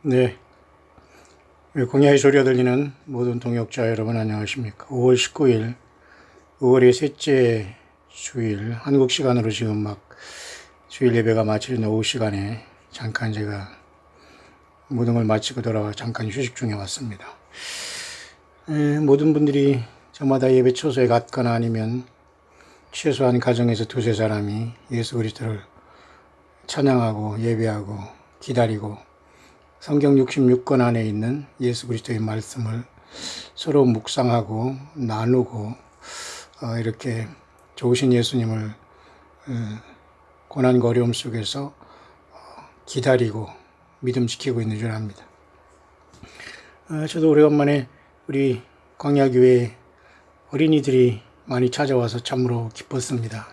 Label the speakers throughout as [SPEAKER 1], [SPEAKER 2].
[SPEAKER 1] 네, 공야의 소리가 들리는 모든 동역자 여러분 안녕하십니까. 5월 19일, 5월의 셋째 주일, 한국 시간으로 지금 막 주일 예배가 마치는 오후 시간에 잠깐 제가 모든 걸 마치고 돌아와 잠깐 휴식 중에 왔습니다. 모든 분들이 저마다 예배 처소에 갔거나 아니면 최소한 가정에서 두세 사람이 예수 그리스도를 찬양하고 예배하고 기다리고 성경 66권 안에 있는 예수 그리스도의 말씀을 서로 묵상하고 나누고 이렇게 좋으신 예수님을 고난과 어려움 속에서 기다리고 믿음 지키고 있는 줄 압니다. 저도 오래간만에 우리 광야교회 어린이들이 많이 찾아와서 참으로 기뻤습니다.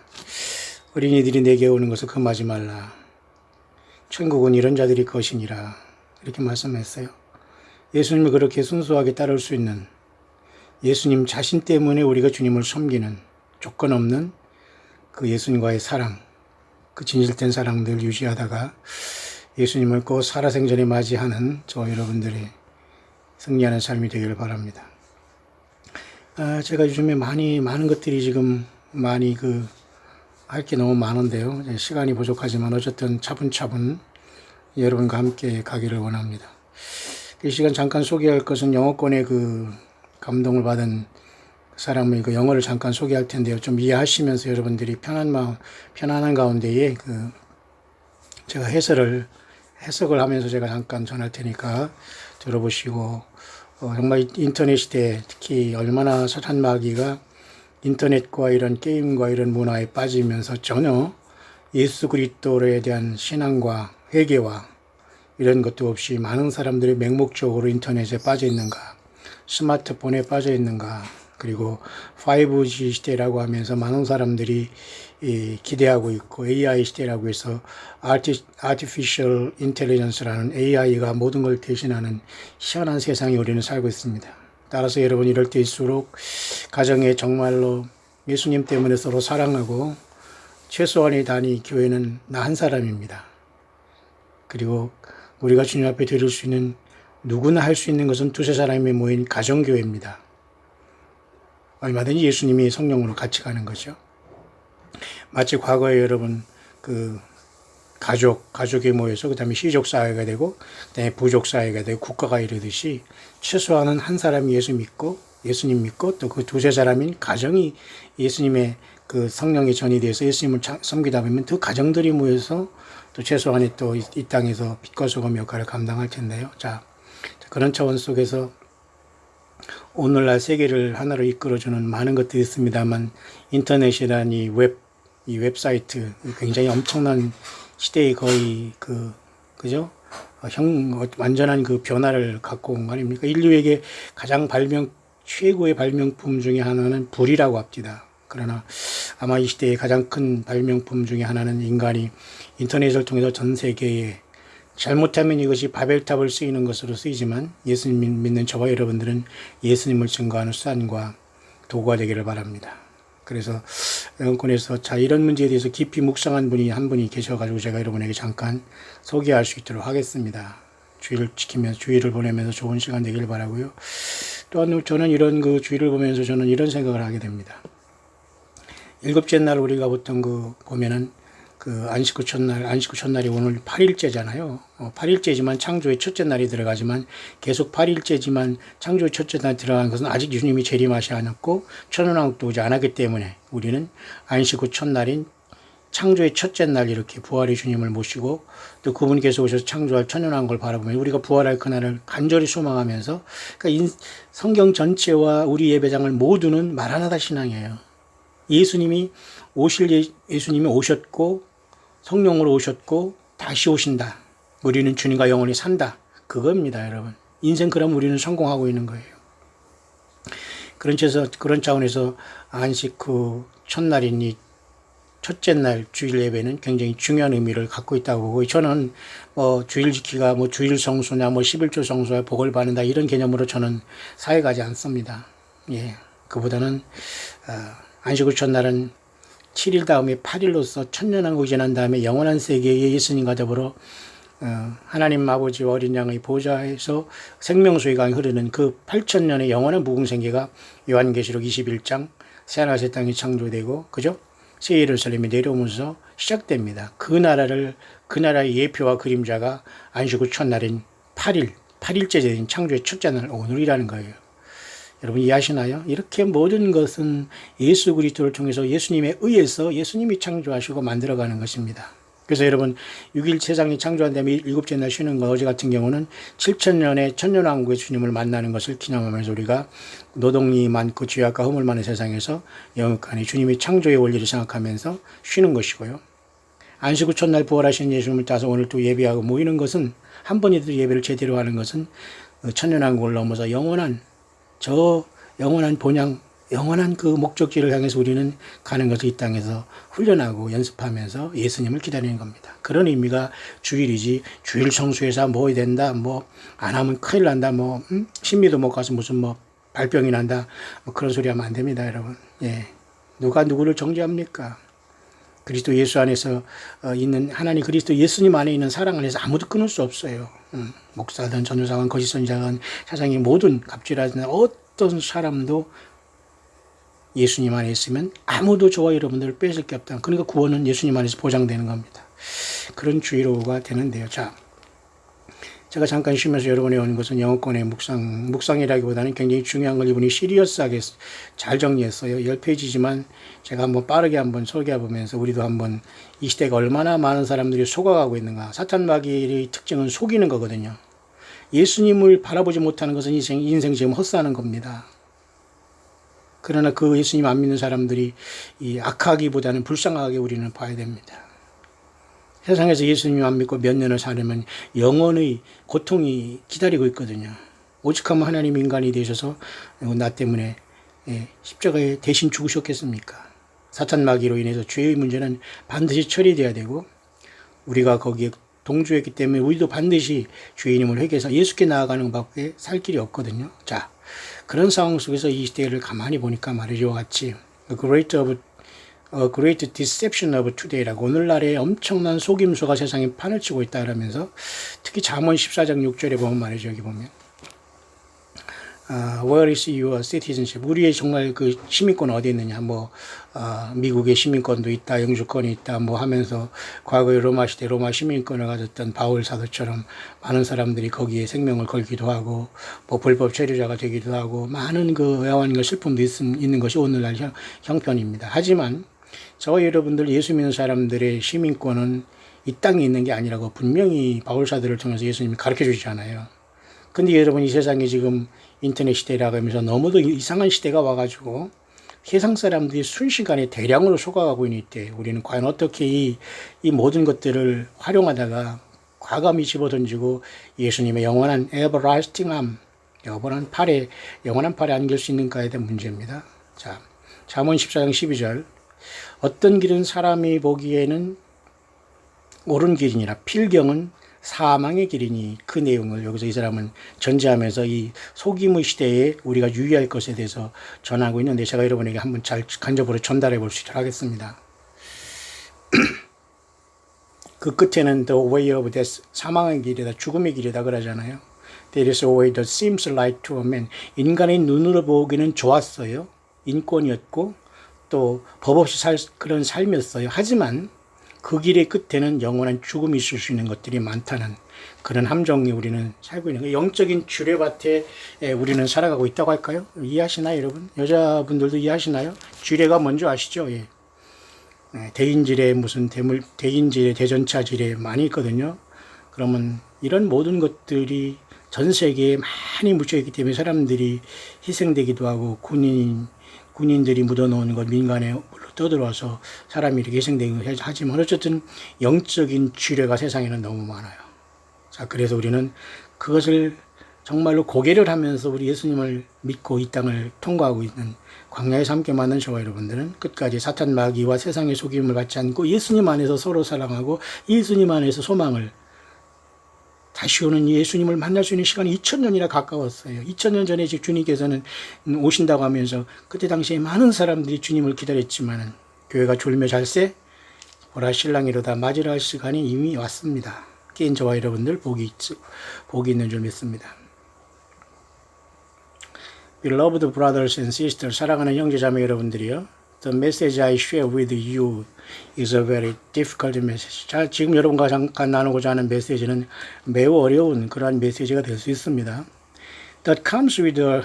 [SPEAKER 1] 어린이들이 내게 오는 것을 금하지 말라. 천국은 이런 자들이 것이니라. 이렇게 말씀했어요. 예수님을 그렇게 순수하게 따를 수 있는, 예수님 자신 때문에 우리가 주님을 섬기는 조건 없는 그 예수님과의 사랑, 그 진실된 사랑들 유지하다가 예수님을 꼭 살아생전에 맞이하는 저 여러분들이 승리하는 삶이 되기를 바랍니다. 제가 요즘에 많은 것들이 지금 할 게 너무 많은데요. 시간이 부족하지만 어쨌든 차분차분 여러분과 함께 가기를 원합니다. 이 시간 잠깐 소개할 것은 영어권의 감동을 받은 사람의 영어를 잠깐 소개할 텐데요. 좀 이해하시면서 여러분들이 편안한 가운데에 제가 해석을 하면서 제가 잠깐 전할 테니까 들어보시고, 정말 인터넷 시대에 특히 얼마나 사탄 마귀가 인터넷과 이런 게임과 이런 문화에 빠지면서 전혀 예수 그리스도에 대한 신앙과 회개와 이런 것도 없이 많은 사람들이 맹목적으로 인터넷에 빠져 있는가, 스마트폰에 빠져 있는가, 그리고 5G 시대라고 하면서 많은 사람들이 기대하고 있고, AI 시대라고 해서 Artificial Intelligence라는 AI가 모든 걸 대신하는 희한한 세상에 우리는 살고 있습니다. 따라서 여러분, 이럴 때일수록 가정에 정말로 예수님 때문에 서로 사랑하고, 최소한의 단위 교회는 나 한 사람입니다. 그리고 우리가 주님 앞에 드릴 수 있는, 누구나 할 수 있는 것은 두세 사람이 모인 가정교회입니다. 얼마든지 예수님이 성령으로 같이 가는 거죠. 마치 과거에 여러분 가족이 모여서 그 다음에 시족사회가 되고 그 다음에 부족사회가 되고 국가가 이르듯이 최소한은 한 사람이 예수님 믿고 또 그 두세 사람인 가정이 예수님의 성령의 전이 되어서 예수님을 섬기다 보면 그 가정들이 모여서 또 최소한의 또 이 땅에서 빛과 소금 역할을 감당할 텐데요. 자, 그런 차원 속에서 오늘날 세계를 하나로 이끌어주는 많은 것들이 있습니다만, 인터넷이란 이 웹사이트, 굉장히 엄청난 시대의 거의 완전한 변화를 갖고 온 거 아닙니까? 인류에게 최고의 발명품 중에 하나는 불이라고 합니다. 그러나 아마 이 시대의 가장 큰 발명품 중에 하나는 인간이 인터넷을 통해서 전 세계에, 잘못하면 이것이 바벨탑을 쓰이는 것으로 쓰이지만 예수님 믿는 저와 여러분들은 예수님을 증거하는 수단과 도구가 되기를 바랍니다. 그래서 영권에서 이런 문제에 대해서 깊이 묵상한 분이 한 분이 계셔가지고 제가 여러분에게 잠깐 소개할 수 있도록 하겠습니다. 주의를 지키면서, 주의를 보내면서 좋은 시간 되기를 바라고요. 또한 저는 이런 주의를 보면서 저는 이런 생각을 하게 됩니다. 일곱째 날 우리가 보통 보면은 안식 후 첫날이 오늘 8일째잖아요. 8일째지만 창조의 첫째 날이 들어가지만 계속 8일째지만 창조의 첫째 날이 들어간 것은 아직 주님이 재림하시 않았고 천연왕국도 오지 않았기 때문에 우리는 안식 후 첫날인 창조의 첫째 날 이렇게 부활의 주님을 모시고 또 그분께서 오셔서 창조할 천연왕국을 바라보면 우리가 부활할 그날을 간절히 소망하면서, 그러니까 성경 전체와 우리 예배장을 모두는 마라나다 신앙이에요. 예수님이 오셨고 성령으로 오셨고 다시 오신다. 우리는 주님과 영원히 산다. 그겁니다, 여러분. 인생 그럼 우리는 성공하고 있는 거예요. 그런 차원에서 안식 후 첫날인 이 첫째 날 주일 예배는 굉장히 중요한 의미를 갖고 있다고 보고, 저는 주일 지키가 주일 성수나 11조 성수와 복을 받는다 이런 개념으로 저는 사역하지 않습니다. 예. 그보다는 안식 후 첫날은 7일 다음에 8일로서 천년왕국이 지난 다음에 영원한 세계에 예수님과 더불어 하나님 아버지와 어린 양의 보좌에서 생명수의 강이 흐르는 그 8,000년의 영원한 무궁생계가 요한계시록 21장 새하늘 새 땅이 창조되고 그죠? 새 예루살렘이 내려오면서 시작됩니다. 그 나라의 예표와 그림자가 안식 후 첫날인 8일째 된 창조의 첫째 날 오늘이라는 거예요. 여러분 이해하시나요? 이렇게 모든 것은 예수 그리스도를 통해서 예수님에 의해서 예수님이 창조하시고 만들어가는 것입니다. 그래서 여러분 6일 세상이 창조한 다음에 일곱째 날 쉬는 거 어제 같은 경우는 7,000년의 천년왕국의 주님을 만나는 것을 기념하면서 우리가 노동이 많고 죄악과 허물 많은 세상에서 영육간에 주님의 창조의 원리를 생각하면서 쉬는 것이고요. 안식 후 첫날 부활하신 예수님을 따서 오늘 또 예배하고 모이는 것은 한 번이라도 예배를 제대로 하는 것은 천년왕국을 넘어서 영원한 본향 영원한 그 목적지를 향해서 우리는 가는 것을 이 땅에서 훈련하고 연습하면서 예수님을 기다리는 겁니다. 그런 의미가 주일이지 주일 성수해서 뭐 해야 된다 뭐 안 하면 큰일 난다 뭐 신비도 못 가서 무슨 뭐 발병이 난다 뭐 그런 소리 하면 안 됩니다 여러분. 예. 누가 누구를 정죄합니까? 그리스도 예수 안에서 있는 하나님 그리스도 예수님 안에 있는 사랑 안에서 아무도 끊을 수 없어요. 목사든 전도사든 거짓 선지자든 세상의 모든 갑질하는 어떤 사람도 예수님 안에 있으면 아무도 저와 여러분들을 뺏을 게 없다. 그러니까 구원은 예수님 안에서 보장되는 겁니다. 그런 주의로가 되는데요. 자, 제가 잠깐 쉬면서 여러분이 오는 것은 영어권의 묵상이라기보다는 굉장히 중요한 걸 이분이 시리어스하게 잘 정리했어요. 10페이지지만 제가 한번 빠르게 한번 설계해보면서 우리도 한번 이 시대가 얼마나 많은 사람들이 속아가고 있는가. 사탄 마귀의 특징은 속이는 거거든요. 예수님을 바라보지 못하는 것은 인생 지금 헛사는 겁니다. 그러나 그 예수님 안 믿는 사람들이 이 악하기보다는 불쌍하게 우리는 봐야 됩니다. 세상에서 예수님 안 믿고 몇 년을 살면 영원의 고통이 기다리고 있거든요. 오직하면 하나님 인간이 되셔서 나 때문에 십자가에 대신 죽으셨겠습니까? 사탄 마귀로 인해서 죄의 문제는 반드시 처리돼야 되고 우리가 거기에 동조했기 때문에 우리도 반드시 죄인임을 회개해서 예수께 나아가는 밖에 살 길이 없거든요. 자, 그런 상황 속에서 이 시대를 가만히 보니까 말이죠 같이 Great Deception of Today라고 오늘날의 엄청난 속임수가 세상에 판을 치고 있다 그러면서 특히 잠언 14장 6절에 보면 말이죠. 여기 보면 Where is your citizenship? 우리의 정말 그 시민권은 어디 있느냐? 미국의 시민권도 있다, 영주권이 있다, 하면서 과거에 로마 시대 로마 시민권을 가졌던 바울 사도처럼 많은 사람들이 거기에 생명을 걸기도 하고, 불법 체류자가 되기도 하고, 많은 그 애환과 슬픔도 있는 것이 오늘날 형편입니다. 하지만 저와 여러분들 예수 믿는 사람들의 시민권은 이 땅에 있는 게 아니라고 분명히 바울사들을 통해서 예수님이 가르쳐 주시잖아요. 근데 여러분 이 세상이 지금 인터넷 시대라고 하면서 너무도 이상한 시대가 와가지고 세상 사람들이 순식간에 대량으로 속아가고 있는 이때 우리는 과연 어떻게 이 모든 것들을 활용하다가 과감히 집어던지고 예수님의 영원한 everlasting arm, 영원한 팔에 안길 수 있는가에 대한 문제입니다. 자, 잠언 14장 12절 어떤 길은 사람이 보기에는 옳은 길이니라 필경은 사망의 길이니 그 내용을 여기서 이 사람은 전제하면서 이 속임의 시대에 우리가 유의할 것에 대해서 전하고 있는데 제가 여러분에게 한번 잘 간접으로 전달해 볼 수 있도록 하겠습니다. 그 끝에는 the way of death, 사망의 길이다, 죽음의 길이다 그러잖아요. There is a way that seems right to a man. 인간의 눈으로 보기는 좋았어요. 인권이었고 또 법 없이 그런 삶이었어요. 하지만 그 길의 끝에는 영원한 죽음이 있을 수 있는 것들이 많다는 그런 함정에 우리는 살고 있는 거예요. 영적인 주례밭에 우리는 살아가고 있다고 할까요? 이해하시나요, 여러분? 여자분들도 이해하시나요? 주례가 뭔지 아시죠? 예. 대인지례 대인지례, 대전차지례 많이 있거든요. 그러면 이런 모든 것들이 전 세계에 많이 묻혀있기 때문에 사람들이 희생되기도 하고 군인들이 묻어놓은 것 민간에 떠들어와서 사람이 이렇게 희생되긴 하지만 어쨌든 영적인 지뢰가 세상에는 너무 많아요. 자, 그래서 우리는 그것을 정말로 고개를 하면서 우리 예수님을 믿고 이 땅을 통과하고 있는 광야에서 함께 만난 저와 여러분들은 끝까지 사탄 마귀와 세상의 속임을 받지 않고 예수님 안에서 서로 사랑하고 예수님 안에서 소망을 다시 오는 예수님을 만날 수 있는 시간이 2000년이나 가까웠어요. 2000년 전에 주님께서는 오신다고 하면서 그때 당시에 많은 사람들이 주님을 기다렸지만 교회가 졸며 잘세 보라 신랑이로다 맞으라 할 시간이 이미 왔습니다. 깨인 저와 여러분들 복이 있는 줄 믿습니다. Beloved brothers and sisters, 사랑하는 형제자매 여러분들이요. The message I share with you is a very difficult message. 자, 지금 여러분과 잠깐 나누고자 하는 메시지는 매우 어려운 그러한 메시지가 될 수 있습니다. That comes with a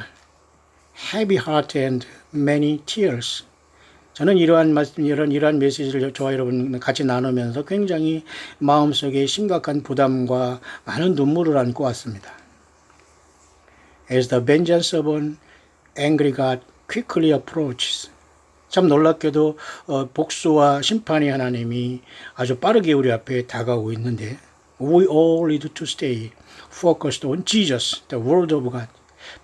[SPEAKER 1] heavy heart and many tears. 저는 이러한 메시지를 저와 여러분 같이 나누면서 굉장히 마음속에 심각한 부담과 많은 눈물을 안고 왔습니다. As the vengeance of an angry God quickly approaches. 참 놀랍게도 복수와 심판의 하나님이 아주 빠르게 우리 앞에 다가오고 있는데 We all need to stay focused on Jesus, the Word of God.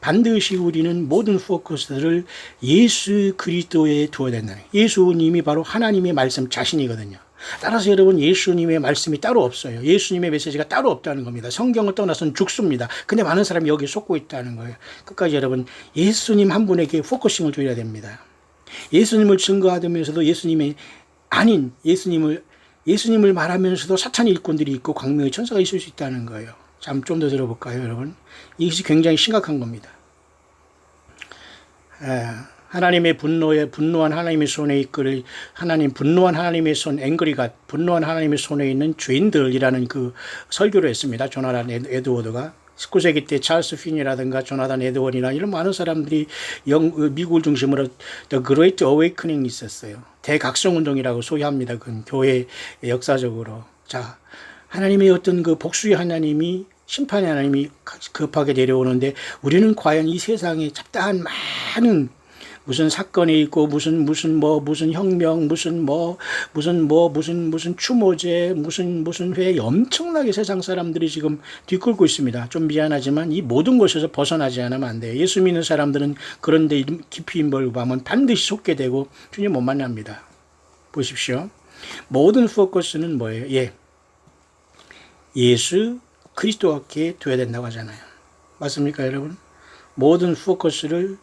[SPEAKER 1] 반드시 우리는 모든 포커스를 예수 그리스도에 두어야 된다. 예수님이 바로 하나님의 말씀 자신이거든요. 따라서 여러분 예수님의 말씀이 따로 없어요. 예수님의 메시지가 따로 없다는 겁니다. 성경을 떠나서는 죽습니다. 근데 많은 사람이 여기에 속고 있다는 거예요. 끝까지 여러분 예수님 한 분에게 포커싱을 줘야 됩니다. 예수님을 증거하면서도 예수님의 아닌 예수님을 말하면서도 사탄의 일꾼들이 있고 광명의 천사가 있을 수 있다는 거예요. 좀 더 들어볼까요, 여러분? 이것이 굉장히 심각한 겁니다. 하나님의 분노한 하나님의 손에 이끌 분노한 하나님의 손, 앵그리가 분노한 하나님의 손에 있는 죄인들이라는 그 설교를 했습니다. 조나단 에드워드가 19세기 때 찰스 핀이라든가 조나단 에드워드나 이런 많은 사람들이 미국을 중심으로 The Great Awakening 있었어요. 대각성 운동이라고 소개합니다. 그 교회 역사적으로. 자, 하나님의 어떤 그 복수의 하나님이 심판의 하나님이 급하게 내려오는데 우리는 과연 이 세상에 잡다한 많은 무슨 사건이 있고 무슨 혁명 무슨 추모제 무슨 회 엄청나게 세상 사람들이 지금 뒤끌고 있습니다. 좀 미안하지만 이 모든 것에서 벗어나지 않으면 안 돼요. 예수 믿는 사람들은 그런데 깊이 인벌하면 반드시 속게 되고 주님 못 만납니다. 보십시오. 모든 포커스는 뭐예요? 예수 그리스도께 둬야 된다고 하잖아요. 맞습니까, 여러분? 모든 포커스를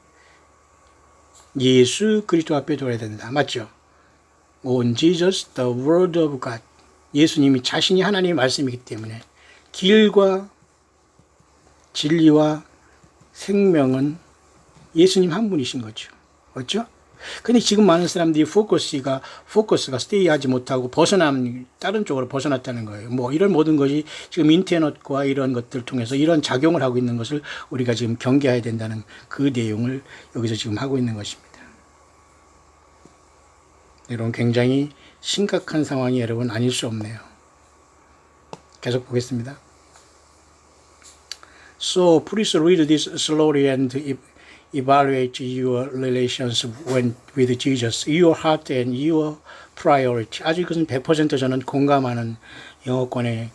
[SPEAKER 1] 예수 그리스도 앞에 둬야 된다. 맞죠? On Jesus, the Word of God. 예수님이 자신이 하나님의 말씀이기 때문에 길과 진리와 생명은 예수님 한 분이신 거죠. 그렇죠? 근데 지금 많은 사람들이 포커스가 스테이하지 못하고 다른 쪽으로 벗어났다는 거예요. 이런 모든 것이 지금 인터넷과 이런 것들 통해서 이런 작용을 하고 있는 것을 우리가 지금 경계해야 된다는 그 내용을 여기서 지금 하고 있는 것입니다. 여러분 굉장히 심각한 상황이 여러분 아닐 수 없네요. 계속 보겠습니다. So please read this slowly and evaluate your relations with Jesus, your heart and your priority. 아주 이것은 100% 저는 공감하는 영어권의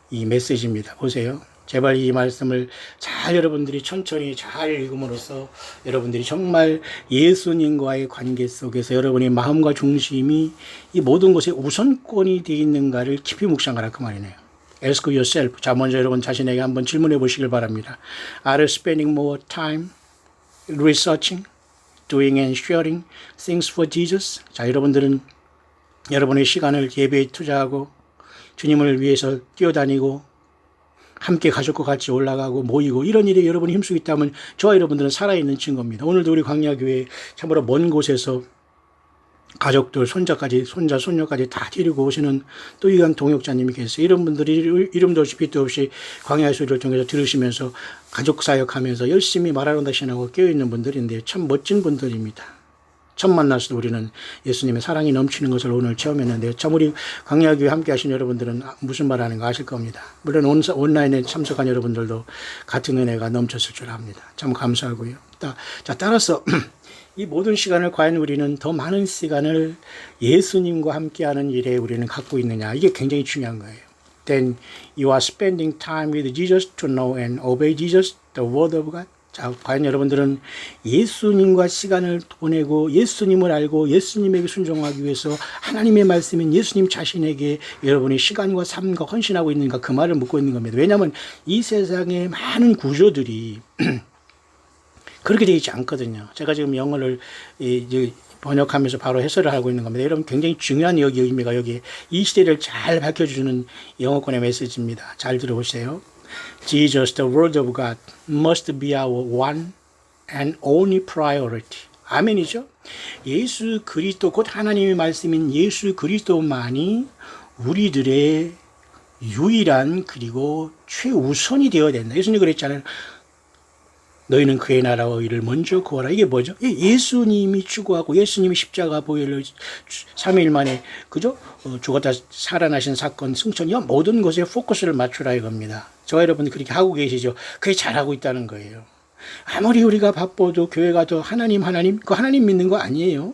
[SPEAKER 1] 이 메시지입니다. 보세요. 제발 이 말씀을 잘 여러분들이 천천히 잘 읽음으로써 여러분들이 정말 예수님과의 관계 속에서 여러분의 마음과 중심이 이 모든 것에 우선권이 되어 있는가를 깊이 묵상하라 그 말이네요. Ask yourself. 자, 먼저 여러분 자신에게 한번 질문해 보시길 바랍니다. Are you spending more time researching, doing and sharing things for Jesus? 자, 여러분들은 여러분의 시간을 예배에 투자하고 주님을 위해서 뛰어다니고 함께 가족과 같이 올라가고 모이고 이런 일에 여러분이 힘쓰고 있다면 저와 여러분들은 살아있는 증거입니다. 오늘도 우리 광야교회 참으로 먼 곳에서 가족들, 손자, 손녀까지 다 데리고 오시는 또 이간 동역자님이 계세요. 이런 분들이 이름도 없이 빛도 없이 광야의 소리를 통해서 들으시면서 가족 사역하면서 열심히 말하는 다신하고 깨어있는 분들인데 참 멋진 분들입니다. 처음 만나서 우리는 예수님의 사랑이 넘치는 것을 오늘 체험했는데요. 참 우리 광야교회 함께 하신 여러분들은 무슨 말하는가 아실 겁니다. 물론 온라인에 참석한 여러분들도 같은 은혜가 넘쳤을 줄 압니다. 참 감사하고요. 자, 따라서 이 모든 시간을 과연 우리는 더 많은 시간을 예수님과 함께하는 일에 우리는 갖고 있느냐. 이게 굉장히 중요한 거예요. Then you are spending time with Jesus to know and obey Jesus, the Word of God. 자, 과연 여러분들은 예수님과 시간을 보내고 예수님을 알고 예수님에게 순종하기 위해서 하나님의 말씀인 예수님 자신에게 여러분이 시간과 삶과 헌신하고 있는가 그 말을 묻고 있는 겁니다. 왜냐하면 이 세상의 많은 구조들이 그렇게 되어 있지 않거든요. 제가 지금 영어를 번역하면서 바로 해설을 하고 있는 겁니다. 여러분 굉장히 중요한 여기 의미가 여기 이 시대를 잘 밝혀주는 영어권의 메시지입니다. 잘 들어보세요. Jesus, the word of God, must be our one and only priority. 아멘이죠? 예수 그리스도 곧 하나님의 말씀인 예수 그리스도만이 우리들의 유일한 그리고 최우선이 되어야 된다. 예수님이 그랬잖아요. 너희는 그의 나라와 의를 먼저 구하라. 이게 뭐죠? 예수님이 추구하고 예수님이 십자가 보혈로 3일 만에 그죠? 죽었다 살아나신 사건 승천이요 모든 것에 포커스를 맞추라 이겁니다. 저와 여러분 그렇게 하고 계시죠? 그게 잘하고 있다는 거예요. 아무리 우리가 바빠도 교회 가도 하나님 그 하나님 믿는 거 아니에요.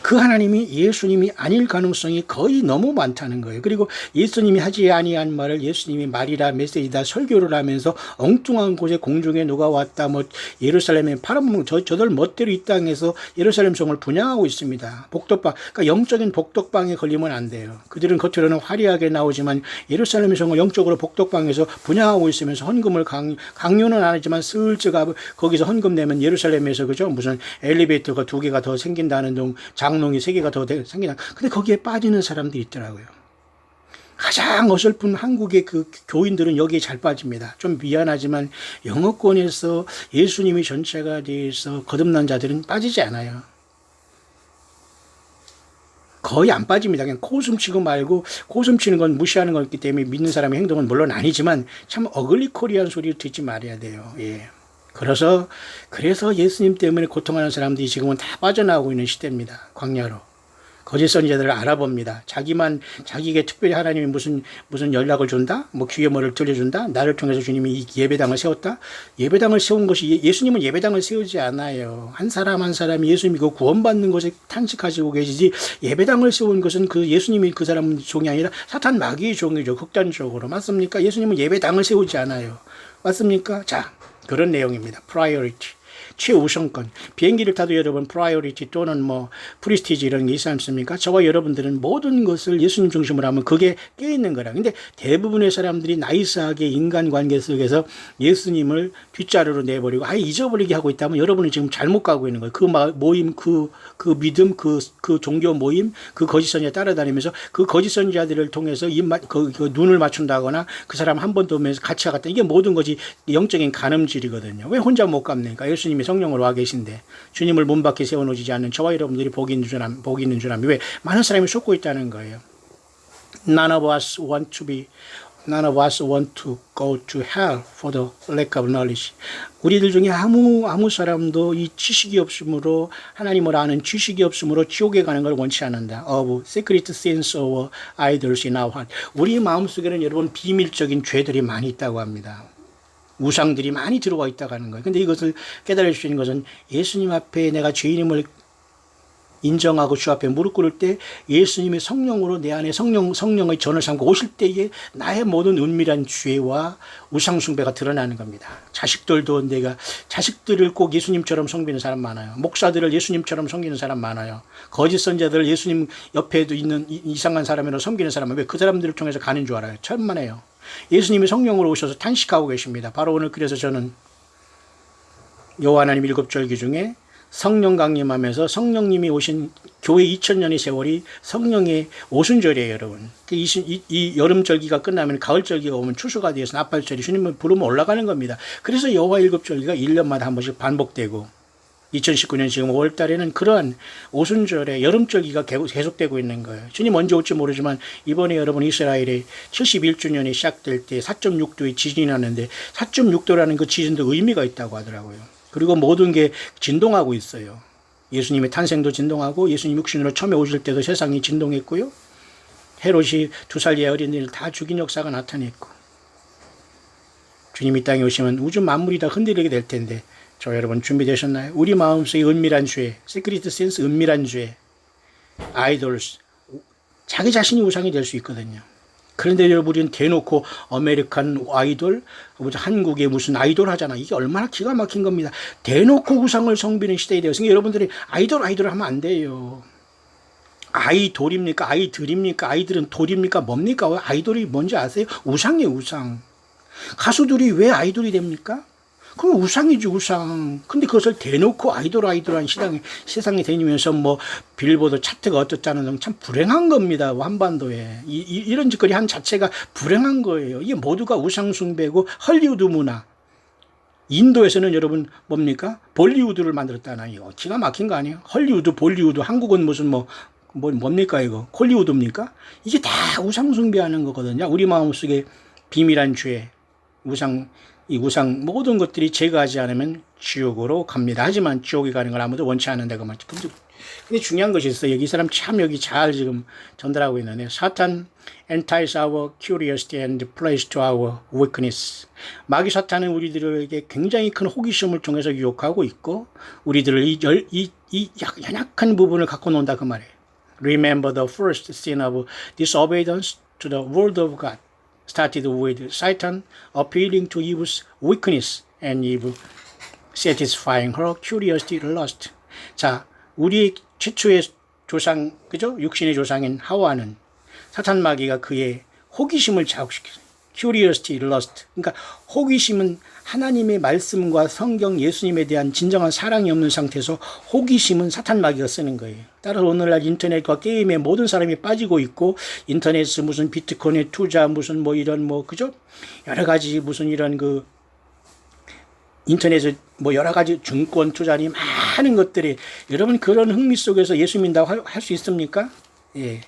[SPEAKER 1] 그 하나님이 예수님이 아닐 가능성이 거의 너무 많다는 거예요. 그리고 예수님이 하지 아니한 말을 예수님이 말이라 메시지다 설교를 하면서 엉뚱한 곳에 공중에 누가 왔다 뭐 예루살렘에 파란 저들 멋대로 이 땅에서 예루살렘 성을 분양하고 있습니다. 복덕방 그러니까 영적인 복덕방에 걸리면 안 돼요. 그들은 겉으로는 화려하게 나오지만 예루살렘 성을 영적으로 복덕방에서 분양하고 있으면서 헌금을 강요는 안 하지만 슬쩍 거기서 헌금 내면 예루살렘에서 그죠 무슨 엘리베이터가 2개가 더 생긴다는 둥 장롱이 3개가 더 생기나. 근데 거기에 빠지는 사람들이 있더라고요. 가장 어설픈 한국의 그 교인들은 여기에 잘 빠집니다. 좀 미안하지만 영어권에서 예수님이 전체가 돼서 거듭난 자들은 빠지지 않아요. 거의 안 빠집니다. 그냥 코웃음 치고 말고 코웃음 치는 건 무시하는 거기 때문에 믿는 사람의 행동은 물론 아니지만 참 어글리 코리안 소리를 듣지 말아야 돼요. 예. 그래서 예수님 때문에 고통하는 사람들이 지금은 다 빠져나오고 있는 시대입니다. 광야로. 거짓 선지자들을 알아봅니다. 자기에게 특별히 하나님이 무슨 연락을 준다? 뭐 귀에 뭐를 들려준다? 나를 통해서 주님이 이 예배당을 세웠다? 예배당을 세운 것이 예수님은 예배당을 세우지 않아요. 한 사람 한 사람이 예수님이 그 구원받는 것에 탄식하시고 계시지 예배당을 세운 것은 그 예수님이 그 사람 종이 아니라 사탄 마귀의 종이죠. 극단적으로. 맞습니까? 예수님은 예배당을 세우지 않아요. 맞습니까? 자. 그런 내용입니다. priority. 최우선권. 비행기를 타도 여러분 priority 또는 뭐 프리스티지 이런 게 있지 않습니까? 저와 여러분들은 모든 것을 예수님 중심으로 하면 그게 깨있는 거라. 근데 대부분의 사람들이 나이스하게 인간관계 속에서 예수님을 뒷자리로 내버리고 아예 잊어버리게 하고 있다면 여러분은 지금 잘못 가고 있는 거예요. 그 모임, 그 믿음, 그 종교 모임, 그 거짓 선지자 따라다니면서 그 거짓 선지자들을 통해서 그 눈을 맞춘다거나 그 사람 한 번 더 오면서 같이 가겠다. 이게 모든 것이 영적인 간음질이거든요. 왜 혼자 못 갑니까? 예수님이 성령으로 와 계신데 주님을 문 밖에 세워놓지 않는 저와 여러분들이 복이 있는 줄 압니다. 왜? 많은 사람이 속고 있다는 거예요. None of us want to go to hell for the lack of knowledge. 우리들 중에 아무 사람도 이 지식이 없으므로 하나님을 아는 지식이 없으므로 지옥에 가는 걸 원치 않는다. Of secret sins of idols in our heart. 우리 마음속에는 여러분 비밀적인 죄들이 많이 있다고 합니다. 우상들이 많이 들어와 있다고 하는 거예요. 근데 이것을 깨달을 수 있는 것은 예수님 앞에 내가 죄인임을 인정하고 주 앞에 무릎 꿇을 때 예수님의 성령으로 내 안에 성령의 전을 삼고 오실 때에 나의 모든 은밀한 죄와 우상숭배가 드러나는 겁니다. 자식들을 꼭 예수님처럼 섬기는 사람 많아요. 목사들을 예수님처럼 섬기는 사람 많아요. 거짓 선지자들을 예수님 옆에도 있는 이상한 사람으로 섬기는 사람은 왜 그 사람들을 통해서 가는 줄 알아요. 천만에요. 예수님이 성령으로 오셔서 탄식하고 계십니다. 바로 오늘 그래서 저는 여호와 하나님 7절기 중에 성령 강림하면서 성령님이 오신 교회 2000년의 세월이 성령의 오순절이에요, 여러분. 이 여름절기가 끝나면 가을절기가 오면 추수가 되어서 나팔절이 주님을 부르면 올라가는 겁니다. 그래서 여호와 7절기가 1년마다 한 번씩 반복되고 2019년 지금 5월 달에는 그러한 오순절에 여름절기가 계속되고 있는 거예요. 주님 언제 올지 모르지만 이번에 여러분 이스라엘의 71주년이 시작될 때 4.6도의 지진이 났는데 4.6도라는 그 지진도 의미가 있다고 하더라고요. 그리고 모든 게 진동하고 있어요. 예수님의 탄생도 진동하고 예수님 육신으로 처음에 오실 때도 세상이 진동했고요. 헤롯이 2살의 어린이를 다 죽인 역사가 나타냈고 주님이 땅에 오시면 우주 만물이 다 흔들리게 될 텐데 저 여러분 준비되셨나요? 우리 마음속에 은밀한 죄, 시크릿 센스 은밀한 죄, 아이돌스, 자기 자신이 우상이 될 수 있거든요. 그런데 여러분 우리는 대놓고 아메리칸 아이돌, 한국에 무슨 아이돌 하잖아. 이게 얼마나 기가 막힌 겁니다. 대놓고 우상을 섬기는 시대에 되었으니 여러분들이 아이돌 하면 안 돼요. 아이돌입니까? 아이들입니까? 아이들은 돌입니까? 뭡니까? 아이돌이 뭔지 아세요? 우상이에요, 우상. 가수들이 왜 아이돌이 됩니까? 그럼 우상이지, 우상. 근데 그것을 대놓고 아이돌한 세상에 다니면서 뭐 빌보드 차트가 어떻다는 건 참 불행한 겁니다. 한반도에. 이런 짓거리 한 자체가 불행한 거예요. 이게 모두가 우상숭배고 헐리우드 문화. 인도에서는 여러분 뭡니까? 볼리우드를 만들었다나요. 기가 막힌 거 아니에요? 헐리우드, 볼리우드, 한국은 무슨 뭡니까 이거? 콜리우드입니까? 이게 다 우상숭배하는 거거든요. 우리 마음속에 비밀한 죄, 이 우상 모든 것들이 제거하지 않으면 지옥으로 갑니다. 하지만 지옥에 가는 걸 아무도 원치 않는다고 말이죠. 근데 중요한 것이 있어요. 여기 이 사람 참 여기 잘 지금 전달하고 있는데, 사탄 entice our curiosity and plays to our weakness. 마귀 사탄은 우리들에게 굉장히 큰 호기심을 통해서 유혹하고 있고, 우리들을 이 연약한 부분을 갖고 논다 그 말이에요. Remember the first sin of disobedience to the word of God started with Satan appealing to Eve's weakness and Eve satisfying her curiosity and lust. 자, 우리 최초의 조상, 그죠? 육신의 조상인 하와는 사탄 마귀가 그의 호기심을 자극시켰어요. Curiosity, lust. 그러니까 호기심은 하나님의 말씀과 성경 예수님에 대한 진정한 사랑이 없는 상태에서 호기심은 사탄 마귀가 쓰는 거예요. 따라서 오늘날 인터넷과 게임에 모든 사람이 빠지고 있고, 인터넷 무슨 비트코인에 투자 무슨 뭐 이런 그죠? 여러 가지 무슨 이런 인터넷에 여러 가지 증권 투자니 많은 것들이, 여러분 그런 흥미 속에서 예수 믿는다고 할 수 있습니까? 예.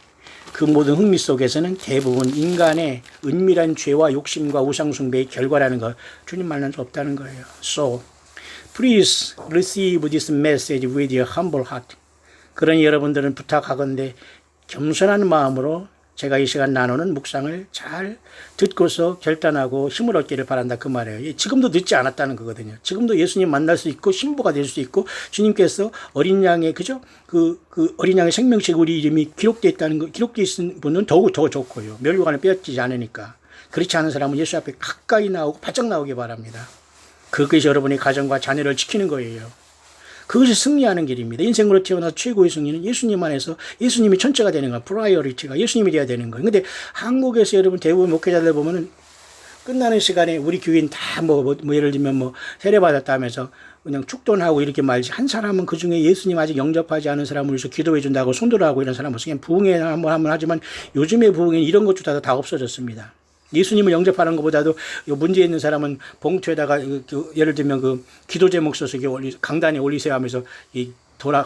[SPEAKER 1] 그 모든 흥미 속에서는 대부분 인간의 은밀한 죄와 욕심과 우상숭배의 결과라는 걸 주님 만날 수 없다는 거예요. So, please receive this message with your humble heart. 그러니 여러분들은 부탁하건대 겸손한 마음으로 제가 이 시간 나누는 묵상을 잘 듣고서 결단하고 힘을 얻기를 바란다 그 말이에요. 지금도 늦지 않았다는 거거든요. 지금도 예수님 만날 수 있고 신부가 될 수 있고, 주님께서 어린 양의 그죠? 그 어린 양의 생명책 우리 이름이 기록되어 있다는 거, 기록되어 있는 분은 더욱 더 좋고요. 멸류관을 빼앗기지 않으니까. 그렇지 않은 사람은 예수 앞에 가까이 나오고 바짝 나오기 바랍니다. 그것이 여러분의 가정과 자녀를 지키는 거예요. 그것이 승리하는 길입니다. 인생으로 태어나서 최고의 승리는 예수님 안에서 예수님이 천체가 되는 거야. 프라이어리티가 예수님이 돼야 되는 거예요. 근데 한국에서 여러분 대부분 목회자들 보면은 끝나는 시간에 우리 교인 다 예를 들면 세례받았다 하면서 그냥 축돈하고 이렇게 말지, 한 사람은 그 중에 예수님 아직 영접하지 않은 사람을 위해서 기도해 준다고 손들어 하고 이런 사람은 그냥 부흥회 한번 하지만, 요즘의 부흥회는 이런 것조차도 다 없어졌습니다. 예수님을 영접하는 것보다도 문제 있는 사람은 봉투에다가 예를 들면 기도 제목 써서 강단에 올리세요 하면서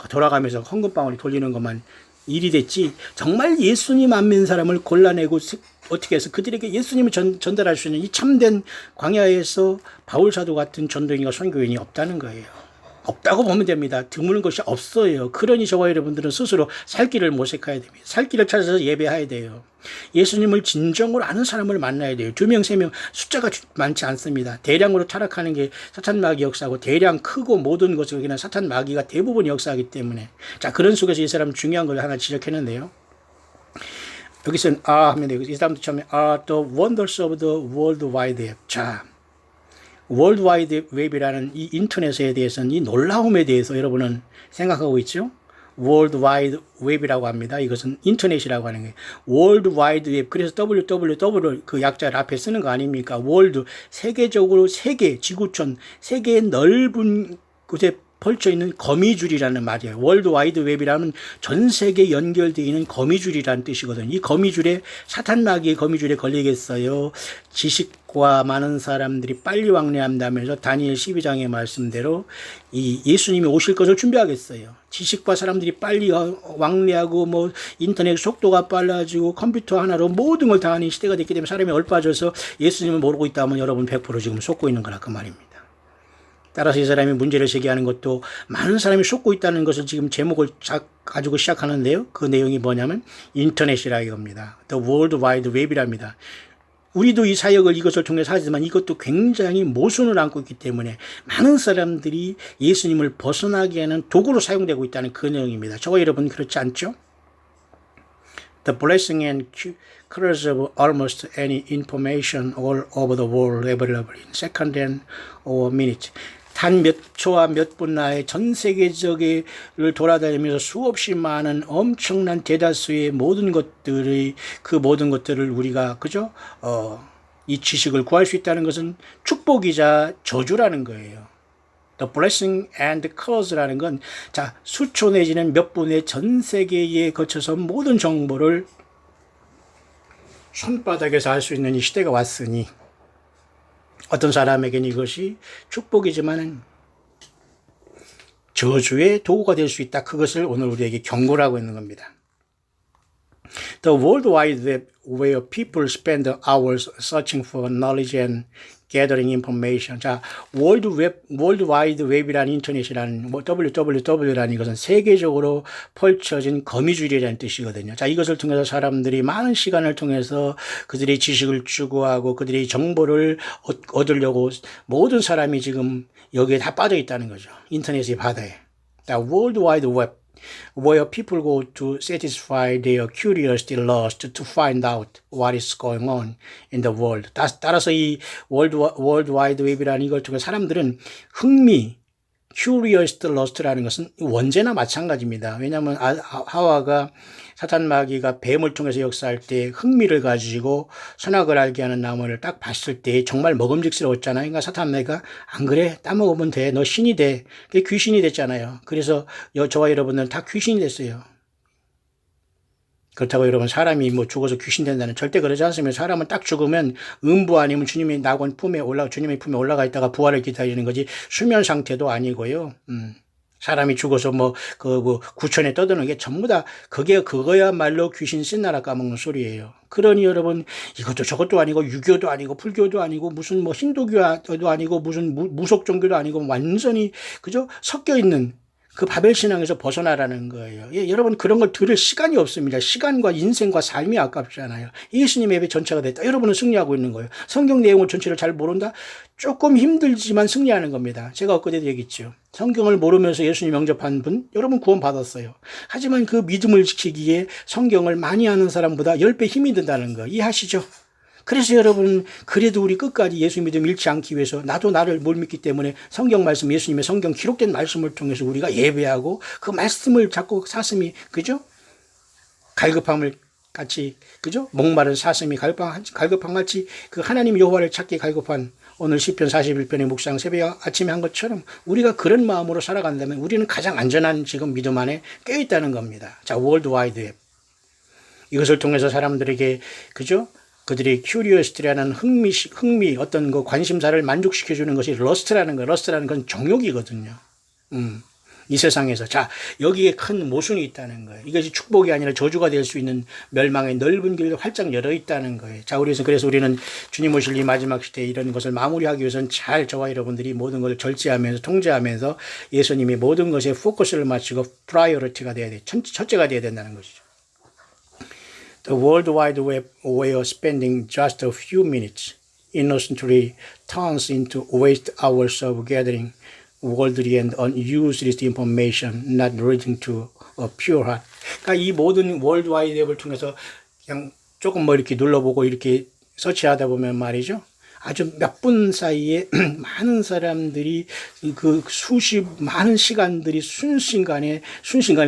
[SPEAKER 1] 돌아가면서 헌금방울이 돌리는 것만 일이 됐지, 정말 예수님 안 믿는 사람을 골라내고 어떻게 해서 그들에게 예수님을 전달할 수 있는 이 참된 광야에서 바울사도 같은 전도인과 선교인이 없다는 거예요. 없다고 보면 됩니다. 드무는 것이 없어요. 그러니 저와 여러분들은 스스로 살 길을 모색해야 됩니다. 살 길을 찾아서 예배해야 돼요. 예수님을 진정으로 아는 사람을 만나야 돼요. 2명, 3명 숫자가 많지 않습니다. 대량으로 타락하는 게 사탄 마귀 역사고, 대량 크고 모든 것을 그냥 사탄 마귀가 대부분 역사하기 때문에, 자, 그런 속에서 이 사람 중요한 걸 하나 지적했는데요. 여기서는 하면 돼요. 이 사람도 처음에 the wonders of the world wide web. 자, 월드 와이드 웹이라는 이 인터넷에 대해서는, 이 놀라움에 대해서 여러분은 생각하고 있죠? 월드 와이드 웹이라고 합니다. 이것은 인터넷이라고 하는 거예요. 월드 와이드 웹. 그래서 www 그 약자를 앞에 쓰는 거 아닙니까? 월드, 세계적으로 세계, 지구촌, 세계의 넓은 곳에 펼쳐 있는 거미줄이라는 말이에요. 월드 와이드 웹이라면 전 세계에 연결되어 있는 거미줄이라는 뜻이거든요. 이 거미줄에, 사탄 마귀의 거미줄에 걸리겠어요. 지식과 많은 사람들이 빨리 왕래한다면서 다니엘 12장의 말씀대로 이 예수님이 오실 것을 준비하겠어요. 지식과 사람들이 빨리 왕래하고 인터넷 속도가 빨라지고 컴퓨터 하나로 모든 걸 다 하는 시대가 됐기 때문에 사람이 얼빠져서 예수님을 모르고 있다면 여러분 100% 지금 속고 있는 거라 그 말입니다. 따라서 이 사람이 문제를 제기하는 것도 많은 사람이 속고 있다는 것을 지금 제목을 가지고 시작하는데요. 그 내용이 뭐냐면 인터넷이라 이겁니다. The World Wide Web이랍니다. 우리도 이 사역을 이것을 통해서 하지만 이것도 굉장히 모순을 안고 있기 때문에 많은 사람들이 예수님을 벗어나게 하는 도구로 사용되고 있다는 그 내용입니다. 저와 여러분 그렇지 않죠? The blessing and curse of almost any information all over the world available in second hand or minute. 단 몇 초와 몇 분 나에 전 세계적을 돌아다니면서 수없이 많은 엄청난 대다수의 모든 것들을 우리가 그죠? 이 지식을 구할 수 있다는 것은 축복이자 저주라는 거예요. The blessing and curse라는 건, 자, 수초 내지는 몇 분의 전 세계에 거쳐서 모든 정보를 손바닥에서 알 수 있는 이 시대가 왔으니, 어떤 사람에게는 이것이 축복이지만 저주의 도구가 될 수 있다. 그것을 오늘 우리에게 경고를 하고 있는 겁니다. The World Wide Web, where people spend hours searching for knowledge and gathering information. 자, World Wide Web이라는 인터넷이라는, WWW라는 이것은 세계적으로 펼쳐진 거미줄이라는 뜻이거든요. 자, 이것을 통해서 사람들이 많은 시간을 통해서 그들의 지식을 추구하고 그들의 정보를 얻으려고 모든 사람이 지금 여기에 다 빠져 있다는 거죠. 인터넷의 바다에. The World Wide Web, where people go to satisfy their curiosity lust to find out what is going on in the world. 따라서 이 World Wide Web이라는 이걸 통해 사람들은 흥미, curiosity lust라는 것은 언제나 마찬가지입니다. 왜냐하면 하와가 사탄 마귀가 뱀을 통해서 역사할 때 흥미를 가지고 선악을 알게 하는 나무를 딱 봤을 때 정말 먹음직스러웠잖아요. 그러니까 사탄 마귀가 안 그래? 따먹으면 돼. 너 신이 돼. 그게 귀신이 됐잖아요. 그래서 저와 여러분들은 다 귀신이 됐어요. 그렇다고 여러분 사람이 뭐 죽어서 귀신 된다는 절대 그러지 않습니다. 사람은 딱 죽으면 음부 아니면 주님의 낙원 품에 주님의 품에 올라가 있다가 부활을 기다리는 거지 수면 상태도 아니고요. 사람이 죽어서 구천에 떠드는 게 전부 다 그거야말로 귀신 쓴 나라 까먹는 소리예요. 그러니 여러분 이것도 저것도 아니고 유교도 아니고 불교도 아니고 무슨 힌두교도 아니고 무슨 무속 종교도 아니고 완전히 그저 섞여 있는 그 바벨 신앙에서 벗어나라는 거예요. 예, 여러분 그런 걸 들을 시간이 없습니다. 시간과 인생과 삶이 아깝잖아요. 예수님의 예배 전체가 됐다. 여러분은 승리하고 있는 거예요. 성경 내용을 전체를 잘 모른다? 조금 힘들지만 승리하는 겁니다. 제가 엊그제도 얘기했죠. 성경을 모르면서 예수님 영접한 분, 여러분 구원 받았어요. 하지만 그 믿음을 지키기에 성경을 많이 아는 사람보다 10배 힘이 든다는 거 이해하시죠? 그래서 여러분 그래도 우리 끝까지 예수 믿음 잃지 않기 위해서 나도 나를 못 믿기 때문에 성경 말씀 예수님의 성경 기록된 말씀을 통해서 우리가 예배하고 그 말씀을 잡고 사슴이 그죠? 갈급함을 같이 그죠? 목마른 사슴이 갈급함 같이 그 하나님 여호와를 찾기 갈급한 오늘 시편 41편의 묵상 새벽 아침에 한 것처럼 우리가 그런 마음으로 살아간다면 우리는 가장 안전한 지금 믿음 안에 껴있다는 겁니다. 자, 월드 와이드 웹. 이것을 통해서 사람들에게 그죠? 그들의 큐리어시티라는 흥미, 어떤 그 관심사를 만족시켜주는 것이 러스트라는 건 정욕이거든요. 이 세상에서. 자, 여기에 큰 모순이 있다는 거예요. 이것이 축복이 아니라 저주가 될 수 있는 멸망의 넓은 길을 활짝 열어 있다는 거예요. 자, 그래서 우리는 주님 오실 이 마지막 시대에 이런 것을 마무리하기 위해서는 잘 저와 여러분들이 모든 것을 절제하면서 통제하면서 예수님의 모든 것에 포커스를 맞추고 프라이어리티가 돼야 돼. 첫째가 돼야 된다는 것이죠. The World Wide Web, where spending just a few minutes innocently turns into waste hours of gathering worldly and useless information, not leading to a pure heart. 그러니까 이 모든 월드 와이드 웹을 통해서 그냥 조금 이렇게 눌러보고 이렇게 서치하다 보면 말이죠. 아주 몇 분 사이에 많은 사람들이 많은 시간들이 순식간에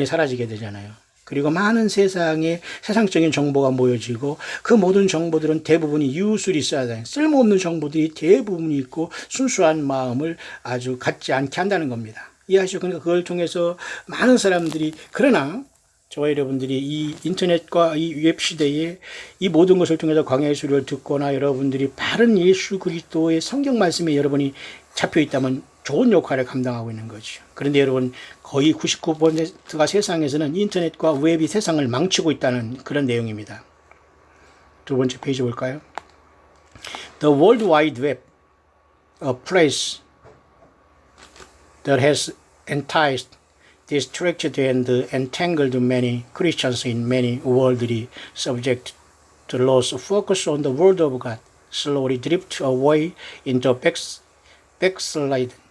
[SPEAKER 1] 사라지게 되잖아요. 그리고 많은 세상적인 정보가 모여지고 그 모든 정보들은 대부분이 유술이 있어야 돼. 쓸모없는 정보들이 대부분이 있고 순수한 마음을 아주 갖지 않게 한다는 겁니다. 이해하시죠? 그러니까 그걸 통해서 많은 사람들이 그러나 저와 여러분들이 이 인터넷과 이 웹 시대에 이 모든 것을 통해서 광야의 소리를 듣거나 여러분들이 바른 예수 그리스도의 성경 말씀에 여러분이 잡혀 있다면 좋은 역할을 감당하고 있는 거죠. 그런데 여러분 거의 99%가 세상에서는 인터넷과 웹이 세상을 망치고 있다는 그런 내용입니다. 두 번째 페이지 볼까요? The World Wide Web, a place that has enticed, distracted and entangled many Christians in many worldly subjects to lose focus on the Word of God, slowly drift away into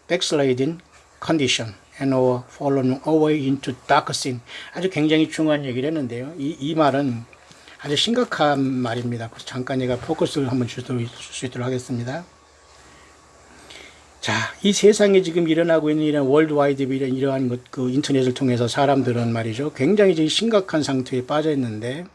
[SPEAKER 1] backsliding condition and or fallen away into dark sin. 아주 굉장히 중요한 얘기를 했는데요. 이 말은 아주 심각한 말입니다. 잠깐 제가 포커스를 한번 줄 수 있도록 하겠습니다. 자, 이 세상에 지금 일어나고 있는 이런 월드와이드의 이러한 그 인터넷을 통해서 사람들은 말이죠. 굉장히 심각한 상태에 빠져 있는데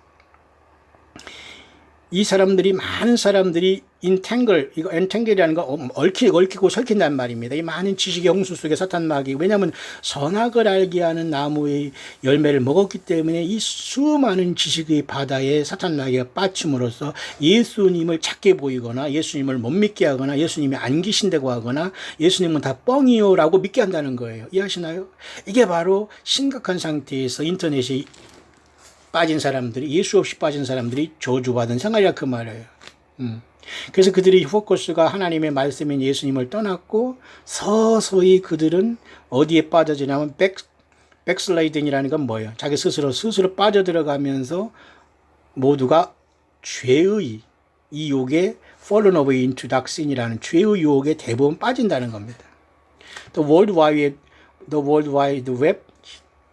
[SPEAKER 1] 이 사람들이, 많은 사람들이 이거 엔탱글이라는 거 얽히고 설킨단 말입니다. 이 많은 지식의 홍수 속에 사탄 마귀, 왜냐하면 선악을 알게 하는 나무의 열매를 먹었기 때문에 이 수많은 지식의 바다에 사탄 마귀가 빠짐으로써 예수님을 작게 보이거나 예수님을 못 믿게 하거나 예수님이 안 계신다고 하거나 예수님은 다 뻥이요라고 믿게 한다는 거예요. 이해하시나요? 이게 바로 심각한 상태에서 인터넷이 빠진 사람들이, 예수 없이 빠진 사람들이 저주받은 생활이라 그 말이에요. 그래서 그들이 포커스가 하나님의 말씀인 예수님을 떠났고 서서히 그들은 어디에 빠져지냐면 백슬라이딩이라는 건 뭐예요? 자기 스스로 빠져들어가면서 모두가 죄의 유혹에 fallen away into dark sin이라는 죄의 유혹에 대부분 빠진다는 겁니다. The World Wide Web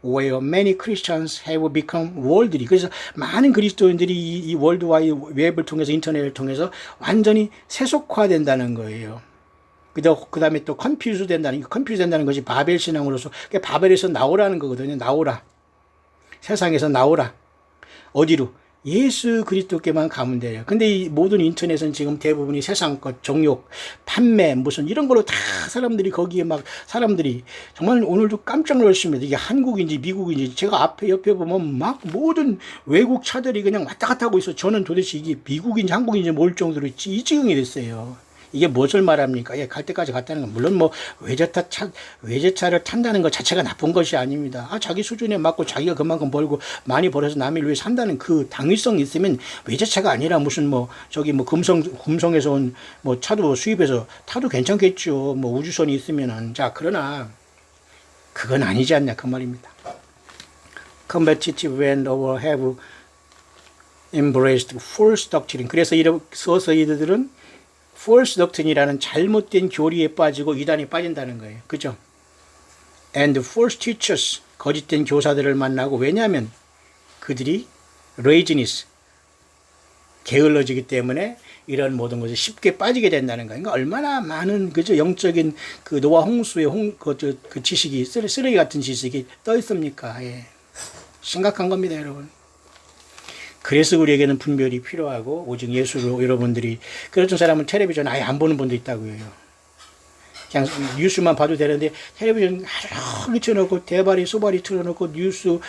[SPEAKER 1] where many Christians have become worldly. 그래서 많은 그리스도인들이 이 월드와이드 웹을 통해서, 인터넷을 통해서 완전히 세속화된다는 거예요. 그 다음에 또 컨퓨즈 된다는 것이 바벨 신앙으로서, 바벨에서 나오라는 거거든요. 나오라. 세상에서 나오라. 어디로? 예수 그리스도께만 가면 돼요. 근데 이 모든 인터넷은 지금 대부분이 세상 것, 정욕, 판매, 무슨 이런 걸로 다 사람들이 거기에 막 사람들이 정말 오늘도 깜짝 놀랐습니다. 이게 한국인지 미국인지 제가 옆에 보면 막 모든 외국 차들이 그냥 왔다 갔다 하고 있어. 저는 도대체 이게 미국인지 한국인지 모를 정도로 이 지경이 됐어요. 이게 무엇을 말합니까? 예, 갈 때까지 갔다는 건, 물론 뭐 외제차를 탄다는 것 자체가 나쁜 것이 아닙니다. 자기 수준에 맞고 자기가 그만큼 벌고 많이 벌어서 남을 위해 산다는 그 당위성이 있으면 외제차가 아니라 무슨 금성에서 온 차도 수입해서 타도 괜찮겠죠. 우주선이 있으면은. 자, 그러나 그건 아니지 않냐 그 말입니다. Competitive and over have embraced false doctrine. 그래서 이들은 false doctrine이라는 잘못된 교리에 빠지고 이단에 빠진다는 거예요. 그죠? And false teachers, 거짓된 교사들을 만나고, 왜냐하면 그들이 laziness, 게을러지기 때문에 이런 모든 것에 쉽게 빠지게 된다는 거예요. 그러니까 얼마나 많은 영적인 그 노아 홍수의 그 지식이, 쓰레기 같은 지식이 떠 있습니까? 예. 심각한 겁니다, 여러분. 그래서 우리에게는 분별이 필요하고, 오직 예수로 여러분들이, 그런 사람은 텔레비전 아예 안 보는 분도 있다고요. 그냥 뉴스만 봐도 되는데 텔레비전 하루 틀어놓고 대바리 소바리 틀어놓고 뉴스